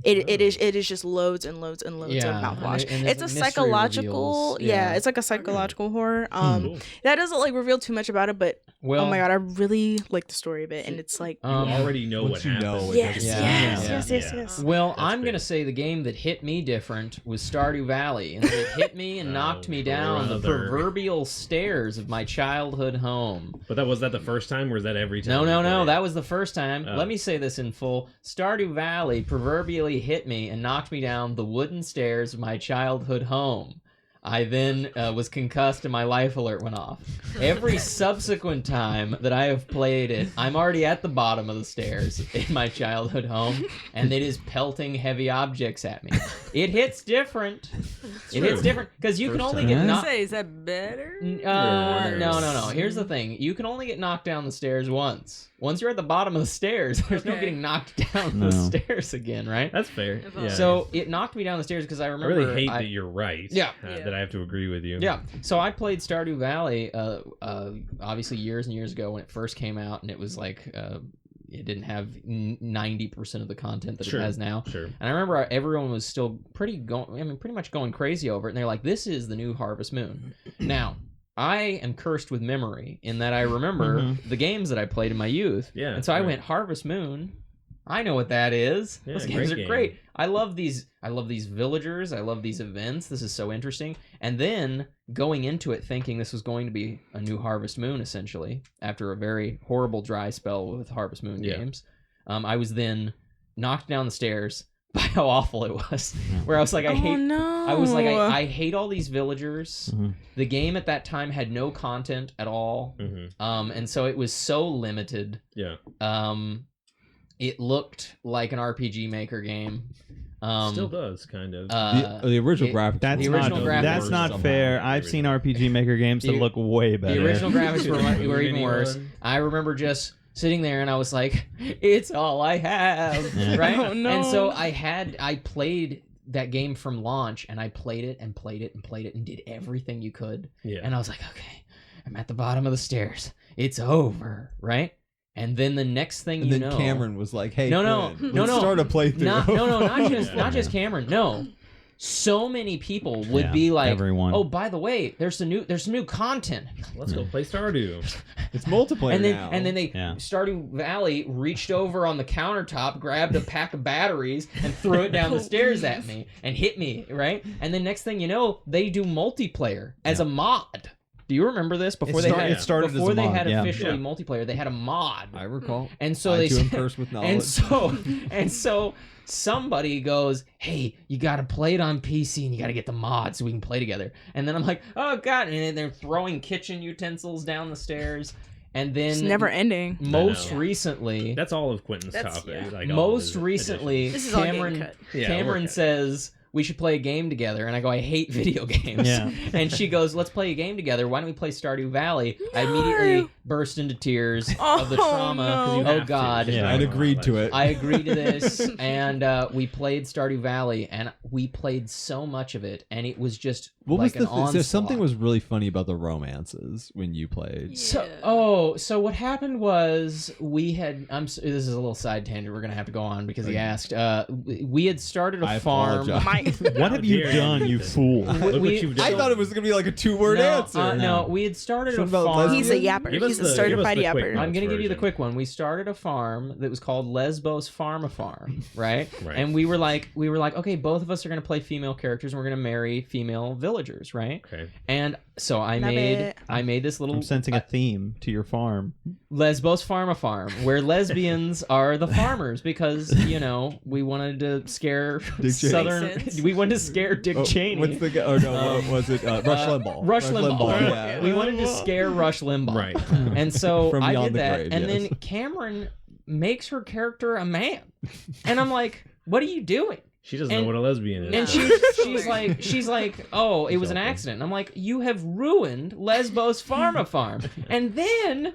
It is just loads and loads and loads of mouthwash. And it's a psychological it's like a psychological horror. Cool. That doesn't like reveal too much about it, but Well, oh my god, I really like the story of it, and it's like You already know what once you happens. know it yes, doesn't- yes. Well, That's I'm big. gonna say the game that hit me different was Stardew Valley, and it hit me and knocked me down the brother. proverbial stairs of my childhood home. But was that the first time, or was that every time? No, you no, no. played? That was the first time. Oh. Let me say this in full. Stardew Valley proverbially hit me and knocked me down the wooden stairs of my childhood home. I then was concussed and my life alert went off. Every subsequent time that I have played it, I'm already at the bottom of the stairs in my childhood home, and it is pelting heavy objects at me. It hits different. It hits different because you can First only time. get Yeah. knocked. Say, is that better? No. Here's the thing: you can only get knocked down the stairs once. Once you're at the bottom of the stairs, there's no Okay. getting knocked down the No. stairs again, right? That's fair. If Yeah. So it knocked me down the stairs because I I remember. really hate that you're right. Yeah. That I have to agree with you. Yeah, so I played Stardew Valley, obviously years and years ago when it first came out, and it was like it didn't have 90% of the content that Sure. it has now. Sure. And I remember everyone was still pretty much going crazy over it, and they're like, "This is the new Harvest Moon." Now, I am cursed with memory in that I remember the games that I played in my youth, Yeah. and so I right. went Harvest Moon. I know what that is. Yeah, Those great games are game. great. I love these villagers. I love these events. This is so interesting. And then going into it thinking this was going to be a new Harvest Moon, essentially, after a very horrible dry spell with Harvest Moon games, I was then knocked down the stairs by how awful it was. Where I was like, I hate all these villagers. The game at that time had no content at all. And so it was so limited. Yeah. It looked like an RPG Maker game. Still does, kind of. The original it- graphics. That's The not original graphics that's were not somehow fair. I've seen RPG Maker games that The- look way better. The original graphics were even Anyone? worse. I remember just sitting there and I was like, it's all I have, Yeah. right? Oh, no. And so I played that game from launch, and I played it and played it and played it and did everything you could. Yeah. And I was like, okay, I'm at the bottom of the stairs. It's over, right? And then the next thing And you then know, Cameron was like, "Hey, No, Quinn, no, let's no. start a playthrough." not just Cameron. No, so many people would Yeah, be like, everyone. "Oh, by the way, there's some new content." Let's go play Stardew. It's multiplayer And then now. and then they Yeah. Stardew Valley reached over on the countertop, grabbed a pack of batteries, and threw it down the stairs at me and hit me, right? And then next thing you know, they do multiplayer as a mod. Do you remember this? Before they had it started as a before they mod, had yeah. officially multiplayer, they had a mod. I recall. And so I they too am said- cursed with knowledge. and so somebody goes, "Hey, you got to play it on PC and you got to get the mod so we can play together." And then I'm like, "Oh god!" And then they're throwing kitchen utensils down the stairs. And then It's never ending. most I know. recently, That's all of Quentin's That's- topic. yeah. Like all most his recently, This is all getting Cameron cut. Yeah, Cameron we'll cut it. says we should play a game together, and I go, I hate video games. Yeah. And she goes, let's play a game together. Why don't we play Stardew Valley? I immediately burst into tears of the Oh, trauma. no. You Oh have God. to. Yeah. I'd agreed to it. I agreed to this, and we played Stardew Valley, and we played so much of it, and it was just What like was the? an onslaught. There's something was really funny about the romances when you played. So what happened was we had. This is a little side tangent. We're gonna have to go on because he asked. We had started a I farm. apologize. What have you dare you done, do you this? fool? Look what we- you've done. I thought it was gonna be like a 2-word answer. No, we had started a Something about farm. He's a lesbian? yapper. Give us He's a the- give us certified the quick yapper. one. I'm gonna give you the version. quick one. We started a farm that was called Lesbos Farm-a-Farm, right? Right. And we were like, okay, both of us us are going to play female characters and we're going to marry female villagers, right? Okay. And so I Love it. made this little I'm sensing a theme to your farm. Lesbos Farm, where lesbians are the farmers because, you know, we wanted to scare Southern... Makes sense. We wanted to scare Dick Cheney. What's the guy? Oh no, what was it? Rush Limbaugh. Rush Limbaugh. Yeah. We wanted to scare Rush Limbaugh. Right. And so From I did Beyond the that. Grave, And yes. then Cameron makes her character a man. And I'm like, what are you doing? She doesn't know what a lesbian is. And No. she's like, oh, it was an accident. And I'm like, you have ruined Lesbos Farm. And then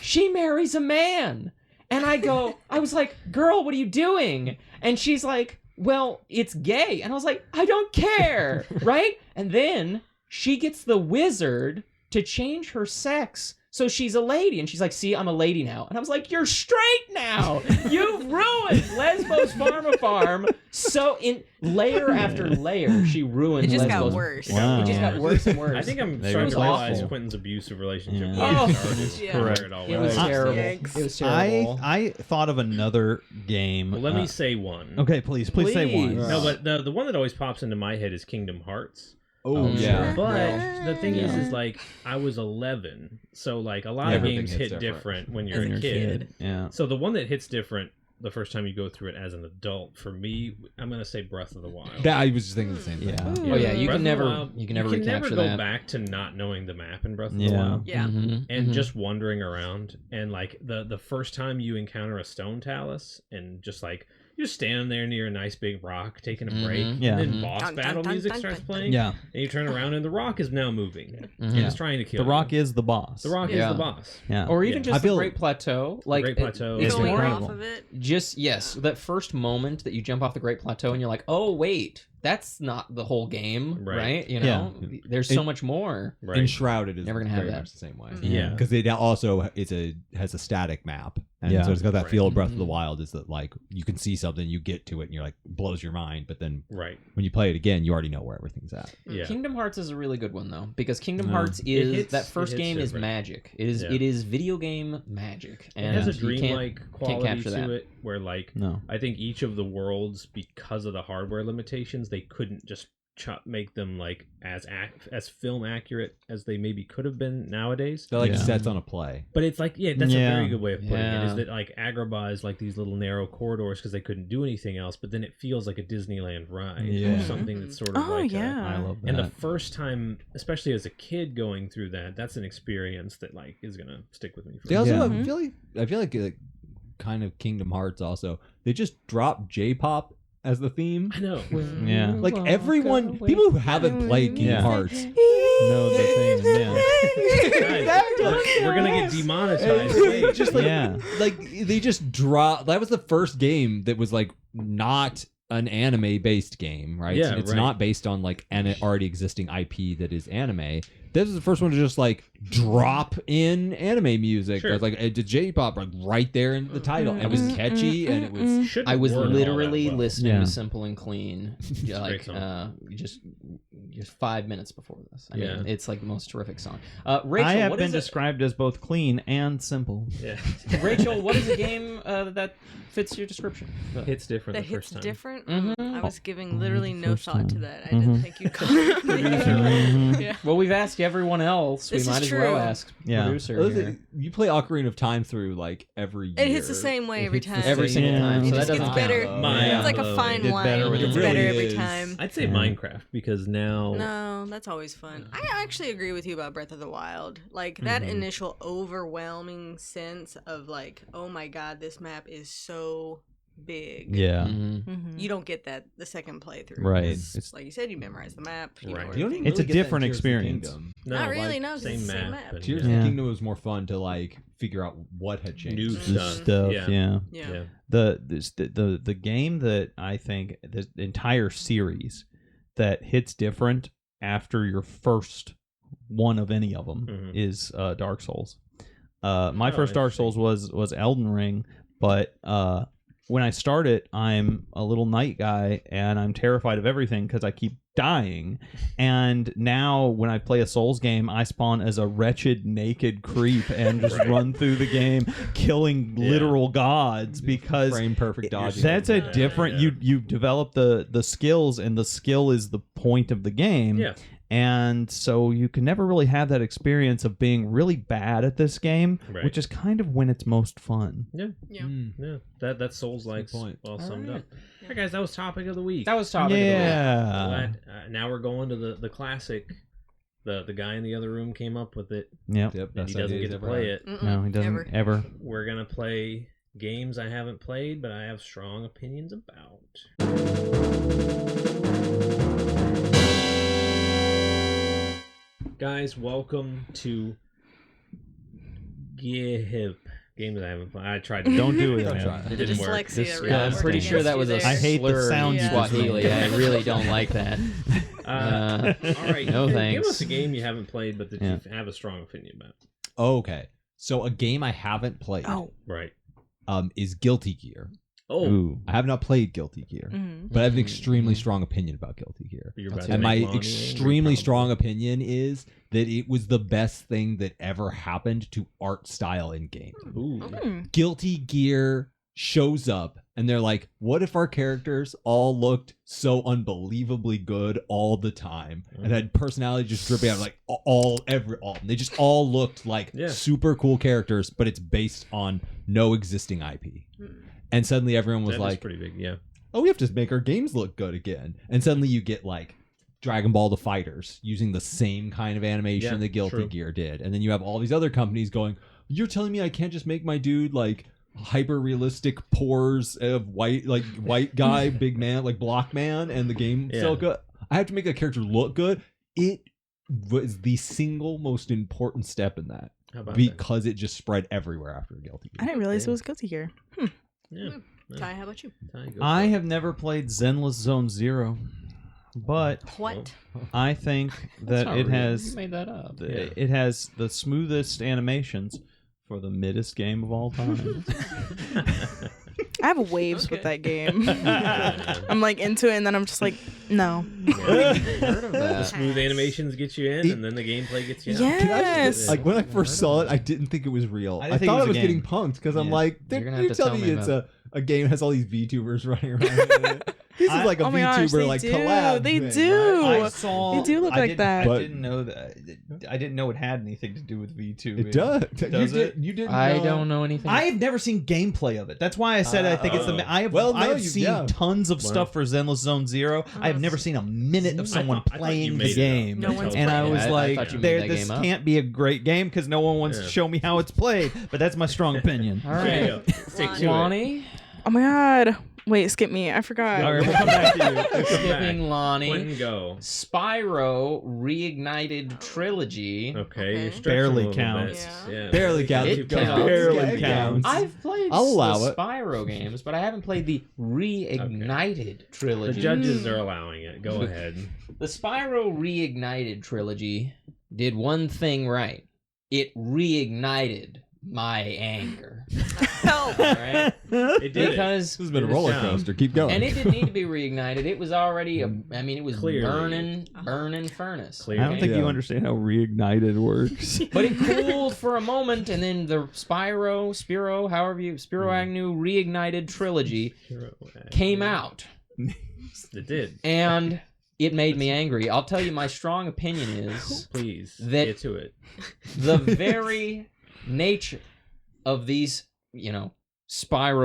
she marries a man. And I was like, girl, what are you doing? And she's like, well, it's gay. And I was like, I don't care, right? And then she gets the wizard to change her sex so she's a lady. And she's like, see, I'm a lady now. And I was like, you're straight now. You've ruined Lesbos Farm. So in layer after layer, she ruined It just Lesbos. got worse. Wow. It just got worse and worse. I think I'm They starting to were realize awful. Quentin's abusive relationship Yeah. with Oh. Uncharted is Yeah. where it all It was went. terrible. Yikes. It was terrible. I thought of another game. Well, let me say one. Okay, please say one. Please. No, but the one that always pops into my head is Kingdom Hearts. Oh yeah. But the thing Yeah. is like I was 11, so like a lot Yeah, of everything games hits hit different. different when you're When a you're a kid. Yeah. So the one that hits different the first time you go through it as an adult, for me, I'm gonna say Breath of the Wild. That, I was just thinking the same thing. Yeah. Oh yeah, you Breath can of the never Wild, you can never recapture go that. back to not knowing the map in Breath of the Yeah. Wild. Yeah. Mhm, And mhm. just wandering around, and like the first time you encounter a stone talus, and just like you're standing there near a nice big rock taking a break, Mhm. Yeah. and then Mhm. boss Dun, dun, battle dun, music dun, starts dun, playing, Yeah. and you turn around and the rock is now moving, and Mhm. it's trying to kill The you. Rock is the boss. The rock Yeah. is the boss. Yeah. Or even Yeah. just I the feel- Great Plateau, like Great Plateau It's is Going incredible. off of it. just yes, that first moment that you jump off the Great Plateau and you're like, oh wait, that's not the whole game, Right. right? You know, there's so much more. right. Enshrouded is Never gonna have very that. much the same way. Yeah. because it also has a static map, and Yeah. so it's got that feel of Breath of the Mhm. Wild. Is that like you can see something, you get to it, and you're like blows your mind, but then Right. when you play it again, you already know where everything's at. Yeah. Kingdom Hearts is a really good one though, because Kingdom Yeah. Hearts It is hits- that first it hits game is different. magic. It is Yeah. it is video game magic, It and has a you can't- dreamlike quality capture to that. it, where like No. I think each of the worlds, because of the hardware limitations, they couldn't just make them like as film accurate as they maybe could have been nowadays. They're like Yeah. sets on a play. But it's like, yeah, that's a Yeah. very good way of putting it. Yeah. Is that like Agrabah is like these little narrow corridors because they couldn't do anything else, but then it feels like a Disneyland ride Yeah. or something that's sort of Oh like yeah. I love that. and the first time, especially as a kid going through that, that's an experience that like is gonna stick with me. For They also Yeah. I feel like kind of Kingdom Hearts also. They just dropped J-pop as the theme. I know. Yeah. Like everyone, people who haven't played Kingdom Yeah. Hearts. No, the thing. Yeah. Guys, we're gonna get demonetized. Wait. Just like, Yeah. like they just dropped. That was the first game that was like not an anime based game, right? Yeah, It's right. not based on like an already existing IP that is anime. This is the first one to just like drop in anime music. Sure. There's like a J-pop like right there in the title. And it was catchy and it was Shouldn't I was work all that literally well. listening Yeah. to Simple and Clean, like song. just 5 minutes before this. I Yeah. mean, it's like the most terrific song. Rachel, I have what been is it- described as both clean and simple. Yeah. Rachel, what is a game that fits your description? Hits different That the hits first time. different. Mhm. I was giving literally no first thought to time. that. I didn't think you'd come. Mhm. Yeah. Well, we've asked everyone else. This we is might as well true. ask Yeah. producer here. You play Ocarina of Time through like every year. It hits the same way every hits the time. Every same single way. time, It so that just doesn't gets count. better. My- It's like a Oh, fine it wine. better when It gets it better really every is. time. I'd say Yeah. Minecraft because now No, that's always fun. I actually agree with you about Breath of the Wild. Like that Mhm. initial overwhelming sense of like, oh my god, this map is so big. Yeah. Mhm. Mhm. You don't get that the second playthrough. Right. It's, It's- like you said, you memorize the map. You Right. know You don't everything. even It's a really get that in different Tears of the experience. Kingdom. Not really, like, no, 'cause it's the same map. and Tears yeah. of Yeah. the Kingdom was more fun to like figure out what had changed. New Mhm. The stuff. stuff. Yeah. Yeah. Yeah. The game that I think the entire series that hits different after your first one of any of them Mhm. is Dark Souls. My Oh, first Dark interesting. Souls was Elden Ring, but when I start it, I'm a little night guy, and I'm terrified of everything because I keep dying. And now when I play a Souls game, I spawn as a wretched, naked creep and just run through the game, killing literal gods because frame perfect dodging. that's a different. You develop the skills, and the skill is the point of the game. Yeah. And so you can never really have that experience of being really bad at this game, which is kind of when it's most fun. Yeah. That's Souls like point. Well summed up. All right, guys, that was topic of the week. That was topic of the week. Yeah. Now we're going to the classic. The guy in the other room came up with it. Yep. Yep, And he doesn't get to play it. No, he doesn't ever. We're gonna play games I haven't played, but I have strong opinions about. Guys, welcome to games I haven't played. I tried to Don't do it. Don't man. try. It didn't work. Dyslexia really I'm pretty working sure that against was you a I there. hate the slur sound in you just Swahili. made. I really don't like that. All right, No give thanks. us a game you haven't played, but that you have a strong opinion about. Okay, so a game I haven't played Right. is Guilty Gear. Oh, Ooh. I have not played Guilty Gear, but I have an extremely strong opinion about Guilty Gear. you're about to And my make Lonnie extremely angry, strong opinion is that it was the best thing that ever happened to art style in game. probably. Ooh. Guilty Gear shows up and they're like, what if our characters all looked so unbelievably good all the time and had personality just dripping out, like all they just all looked like super cool characters, but it's based on no existing IP. And suddenly everyone was That is like, pretty big, yeah. oh, we have to make our games look good again. And suddenly you get like Dragon Ball the Fighters using the same kind of animation that Guilty Gear did. And then you have all these other companies going, you're telling me I can't just make my dude like hyper realistic pores of white guy, big man, like block man, and the game still good. I have to make a character look good. It was the single most important step in that. How about because it just spread everywhere after Guilty Gear. I didn't realize it was Guilty Gear. that? Yeah. Ty, how about you? Ty, go I for it. have never played Zenless Zone Zero, but What? I think that not it real. has You made that up. it has the smoothest animations for the middest game of all time. I have waves with that game. I'm like into it, and then I'm just like, no. Heard of The that? smooth animations get you in, and then the gameplay gets you out. Yes. Like when I first saw it, I didn't think it was real. I I, didn't think it thought was I a was game. getting punked because I'm Yeah. like, You're gonna have you're to tell telling me me it's about a game that has all these VTubers running around in it. This is like a Oh my gosh, VTuber they like do. collab. They thing, do. right? I saw. They do look like that. I didn't know that. I didn't know it had anything to do with V2. It does. Does it? You didn't. I know. don't know anything. I have never seen gameplay of it. That's why I said I think it's the. I have. Well, no, I have you- seen yeah. tons of stuff for Zenless Zone Zero. I have never seen a minute of someone I thought you playing made the it game, No one's and I played was it. I like, thought you made "There, that this game up. can't be a great game because no one wants to show me how it's played." But that's my strong opinion. All There you right, go. Stick to it. Lonnie. Oh my god. Wait, skip me. I forgot. All right, we'll come back to you. Come back. Skipping Lonnie. Quentin, go. Spyro Reignited Trilogy. Okay, you're Okay. stretching Barely a little counts. bit. Yeah. Barely counts. It Keep going. counts. Barely It counts. I've played I'll allow the it. Spyro games, but I haven't played the Reignited The Trilogy. judges are allowing it. Go ahead. The Spyro Reignited Trilogy did one thing right. It reignited my anger. Help. All right? It did. Because This has been a It is roller down. coaster. Keep going. and it didn't need to be reignited. It was already it was Clearly. burning furnace. Clearly. I don't think you understand how reignited works. But it cooled for a moment, and then the Spyro Agnew Reignited Trilogy came out, It did. and it made me angry. I'll tell you, my strong opinion is Please that- get to it. the very nature of these, Spyro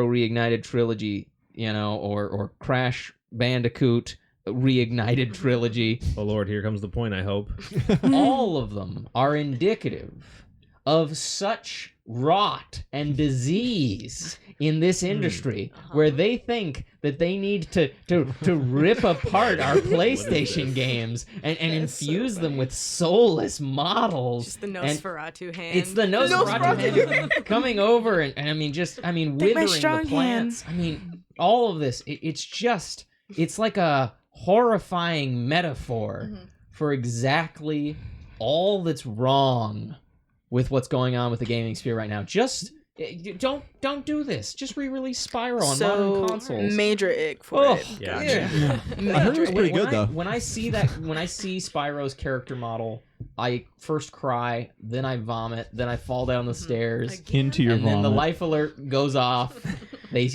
Reignited Trilogy, or Crash Bandicoot Reignited Trilogy, Oh Lord, here comes the point. I hope. all of them are indicative of such rot and disease in this industry where they think that they need to rip apart our PlayStation games and infuse them with soulless models. Just the And Nosferatu hand. it's the Nosferatu hand coming over and Take my withering strong the plants. All of this, it's like a horrifying metaphor for exactly all that's wrong with what's going on with the gaming sphere right now. Just Don't do this. Just re-release Spyro on modern consoles. Major ick for Oh, it. Yeah. I heard it was pretty good though. When I see Spyro's character model, I first cry, then I vomit, then I fall down the stairs, Into your and then vomit. the life alert goes off. They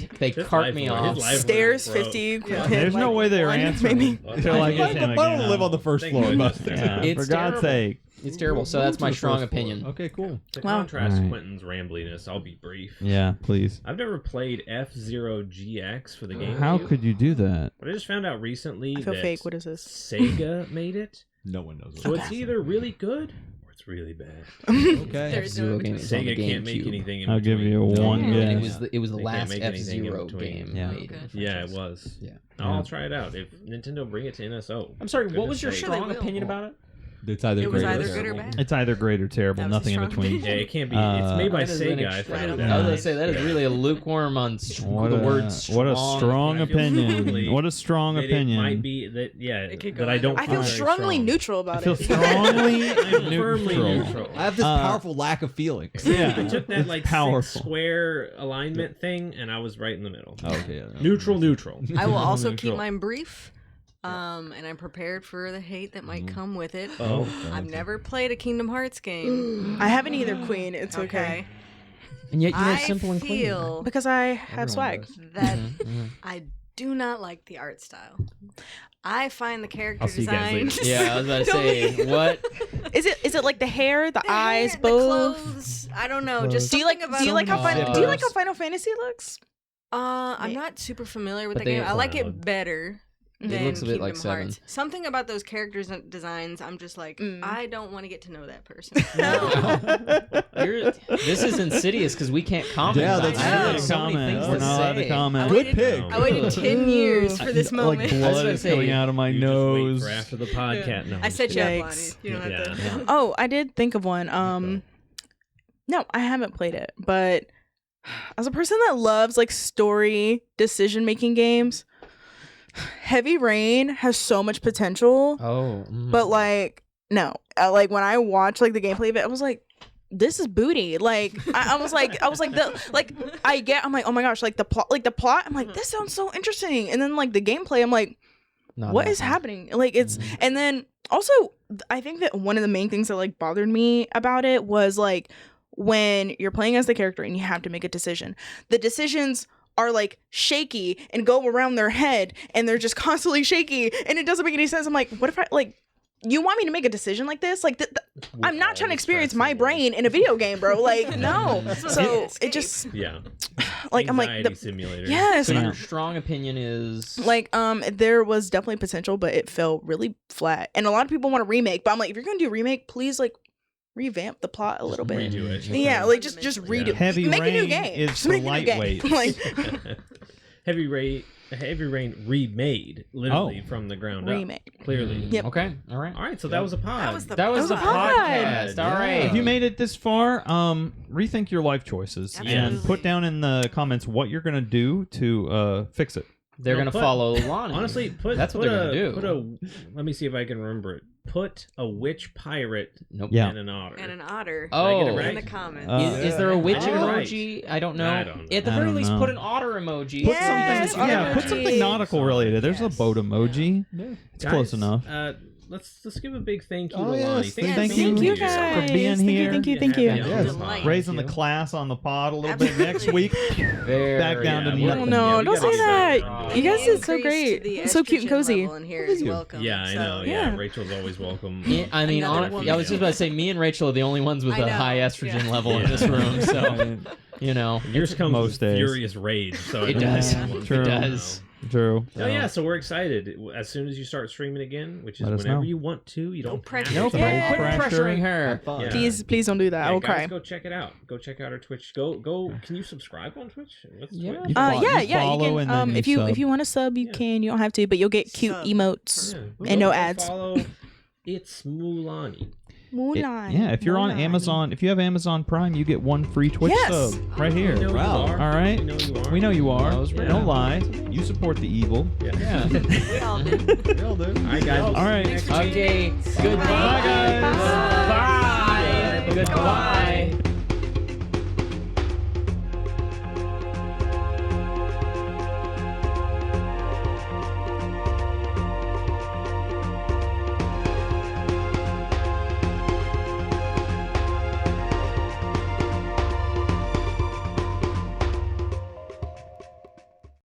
cart me off. Stairs 50. There's no way they're answering. They're like, I don't live on the first floor. But Yeah, It's for God's terrible. sake. It's terrible. So that's my strong opinion. Okay, cool. To Wow. contrast Alright. Quentin's rambliness, I'll be brief. Yeah, please. I've never played F-Zero GX for the game. How could you do that? But I just found out recently I feel that fake. What is this? Sega made it. No one knows. So it's either really good or it's really bad. Okay. F-Zero game is on the Sega can't make GameCube. anything in I'll give between. you one And guess. it was the They can't last make anything in F-Zero between. game Yeah. made. in the Yeah, it franchise. was. Yeah. I'll try it out. If Nintendo bring it to NSO. I'm sorry. What Goodness was your sake. strong They will. opinion about it? It's either It was great or either good or terrible. bad. It's either great or terrible. That was Nothing in a strong between. Yeah, it can't be. It's made by That is an Sega. I extra- found Yeah. I was out. gonna say that is really a lukewarm on What the a, word what strong. a strong I feel opinion. strongly What a strong that opinion. It might be that. Yeah, It could go that I don't. I feel very strongly strong. neutral about I feel it. strongly I'm firmly neutral. neutral. I have this powerful lack of feeling. Yeah, I took that like powerful. 6 square alignment thing, and I was right in the middle. Okay. Yeah, Neutral. I will also keep Neutral. mine brief. And I'm prepared for the hate that might come with it. Oh, I've never played a Kingdom Hearts game. I haven't either, Queen. It's okay. And yet you're I simple and clean. feel Because I have swag. that Mm-hmm. I do not like the art style. I find the character I'll see you guys design. later. Yeah, I was about to say what. Is it like the hair, the eyes, the both? clothes. I don't know. Just Do you like something do you like how about many do you like how zippers. Final Fantasy looks? I'm not super familiar with But the they game. I like cloud. it better. It Than looks a bit Kingdom like Seven. Hearts. Something about those characters and designs, I'm just like, Mm. I don't want to get to know that person. No. This is insidious because we can't comment. Yeah, on that's it. true. I have so many Comment. things We're to not allowed to say. comment. Good pick. I waited 10 years for this moment. Like I was blood gonna is say, coming out of my You nose. just wait for after the podcast. No, I set you up, Lonnie. Yikes. You don't have to. Yeah. Oh, I did think of one. No, I haven't played it, but as a person that loves like story decision making games, Heavy Rain has so much potential. Oh, But like, no, like when I watched like the gameplay of it, I was like, this is booty. Like I was like I'm like, oh my gosh, like the plot. I'm like, this sounds so interesting. And then like the gameplay, I'm like, what is happening? Like it's, and then also I think that one of the main things that like bothered me about it was like when you're playing as the character and you have to make a decision, the decisions are like shaky and go around their head and they're just constantly shaky and it doesn't make any sense. I'm like, what if I like, you want me to make a decision like this? Like, I'm not trying to experience my brain in a video game, bro. Like, no. So it just, Yeah. like, I'm like, Anxiety simulator. yes. So Yeah. your strong opinion is Like, there was definitely potential, but it fell really flat. And a lot of people want to remake, but I'm like, if you're gonna do a remake, please like revamp the plot a little bit. Redo it. Yeah, like just redo. Yeah. Heavy Make a new Rain game. is Just for make a new game. lightweight. Like Heavy Rain remade literally from the ground remake. up. Clearly. Yep. okay. All right. All right, so that was a pod. That was the That was the pod. podcast. All right. If you made it this far, rethink your life choices and Absolutely. put down in the comments what you're gonna do to fix it. They're No, gonna put- follow Lani. Honestly, That's what they're gonna do. Let me see if I can remember it. Put a witch pirate Nope. Yeah. and an otter. And an otter. Oh. Did I get it In right? the comments. Is there a witch I did it right. emoji? I don't know. I don't know. At the I very don't least, know. put an otter emoji. Put Yes, something. otter Yeah, put emoji. something nautical related. There's a Yes. boat emoji. It's Guys, close enough. Let's give a big thank you Oh, to yes, Lonnie. thank Thank Thank you you for being guys here. for being here. Thank you. Yeah, Thank you. having Yes. Delight. Raising the class on the pod a little bit next week. Very Back down to Yeah, nothing. Oh no, we don't gotta say do that. that. You guys did so Increase great. to the It's so cute and estrogen cozy. level in here is welcome. Yeah, I So- know. Yeah, Yeah. Rachel's always welcome. Yeah, I mean, Another woman. I was just about to say, me and Rachel are the only ones with I a know, high estrogen yeah. level in this room. So, you know, Yours comes most with days. furious rage. So It I don't does. know. It True. does. True. Oh yeah, so we're excited. As soon as you start streaming again, which is Let us whenever know. you want to, you don't pressure. have no, to. Yeah. quit pressuring her. Yeah. Please don't do that. I will guys, cry. go check it out. Go check out our Twitch. Go. Can you subscribe on Twitch? What's Yeah. Twitch? You follow- Yeah, you yeah. You follow and can. then If you you sub. if you want to sub, you Yeah. can. You don't have to, but you'll get cute Sub. emotes Yeah. and no Go ads. Follow ItsMolaniii. Mulan. Yeah, if you're on Mulan. Amazon, if you have Amazon Prime, you get one free Twitch Yes. sub right We here. know Wow. you are. All right. We know you are. We know you are. That was Don't lie. You support the evil. Yeah. We all do. All All right, guys. All right. Thanks for tuning in. Okay. Goodbye, Bye, guys. Bye. Goodbye.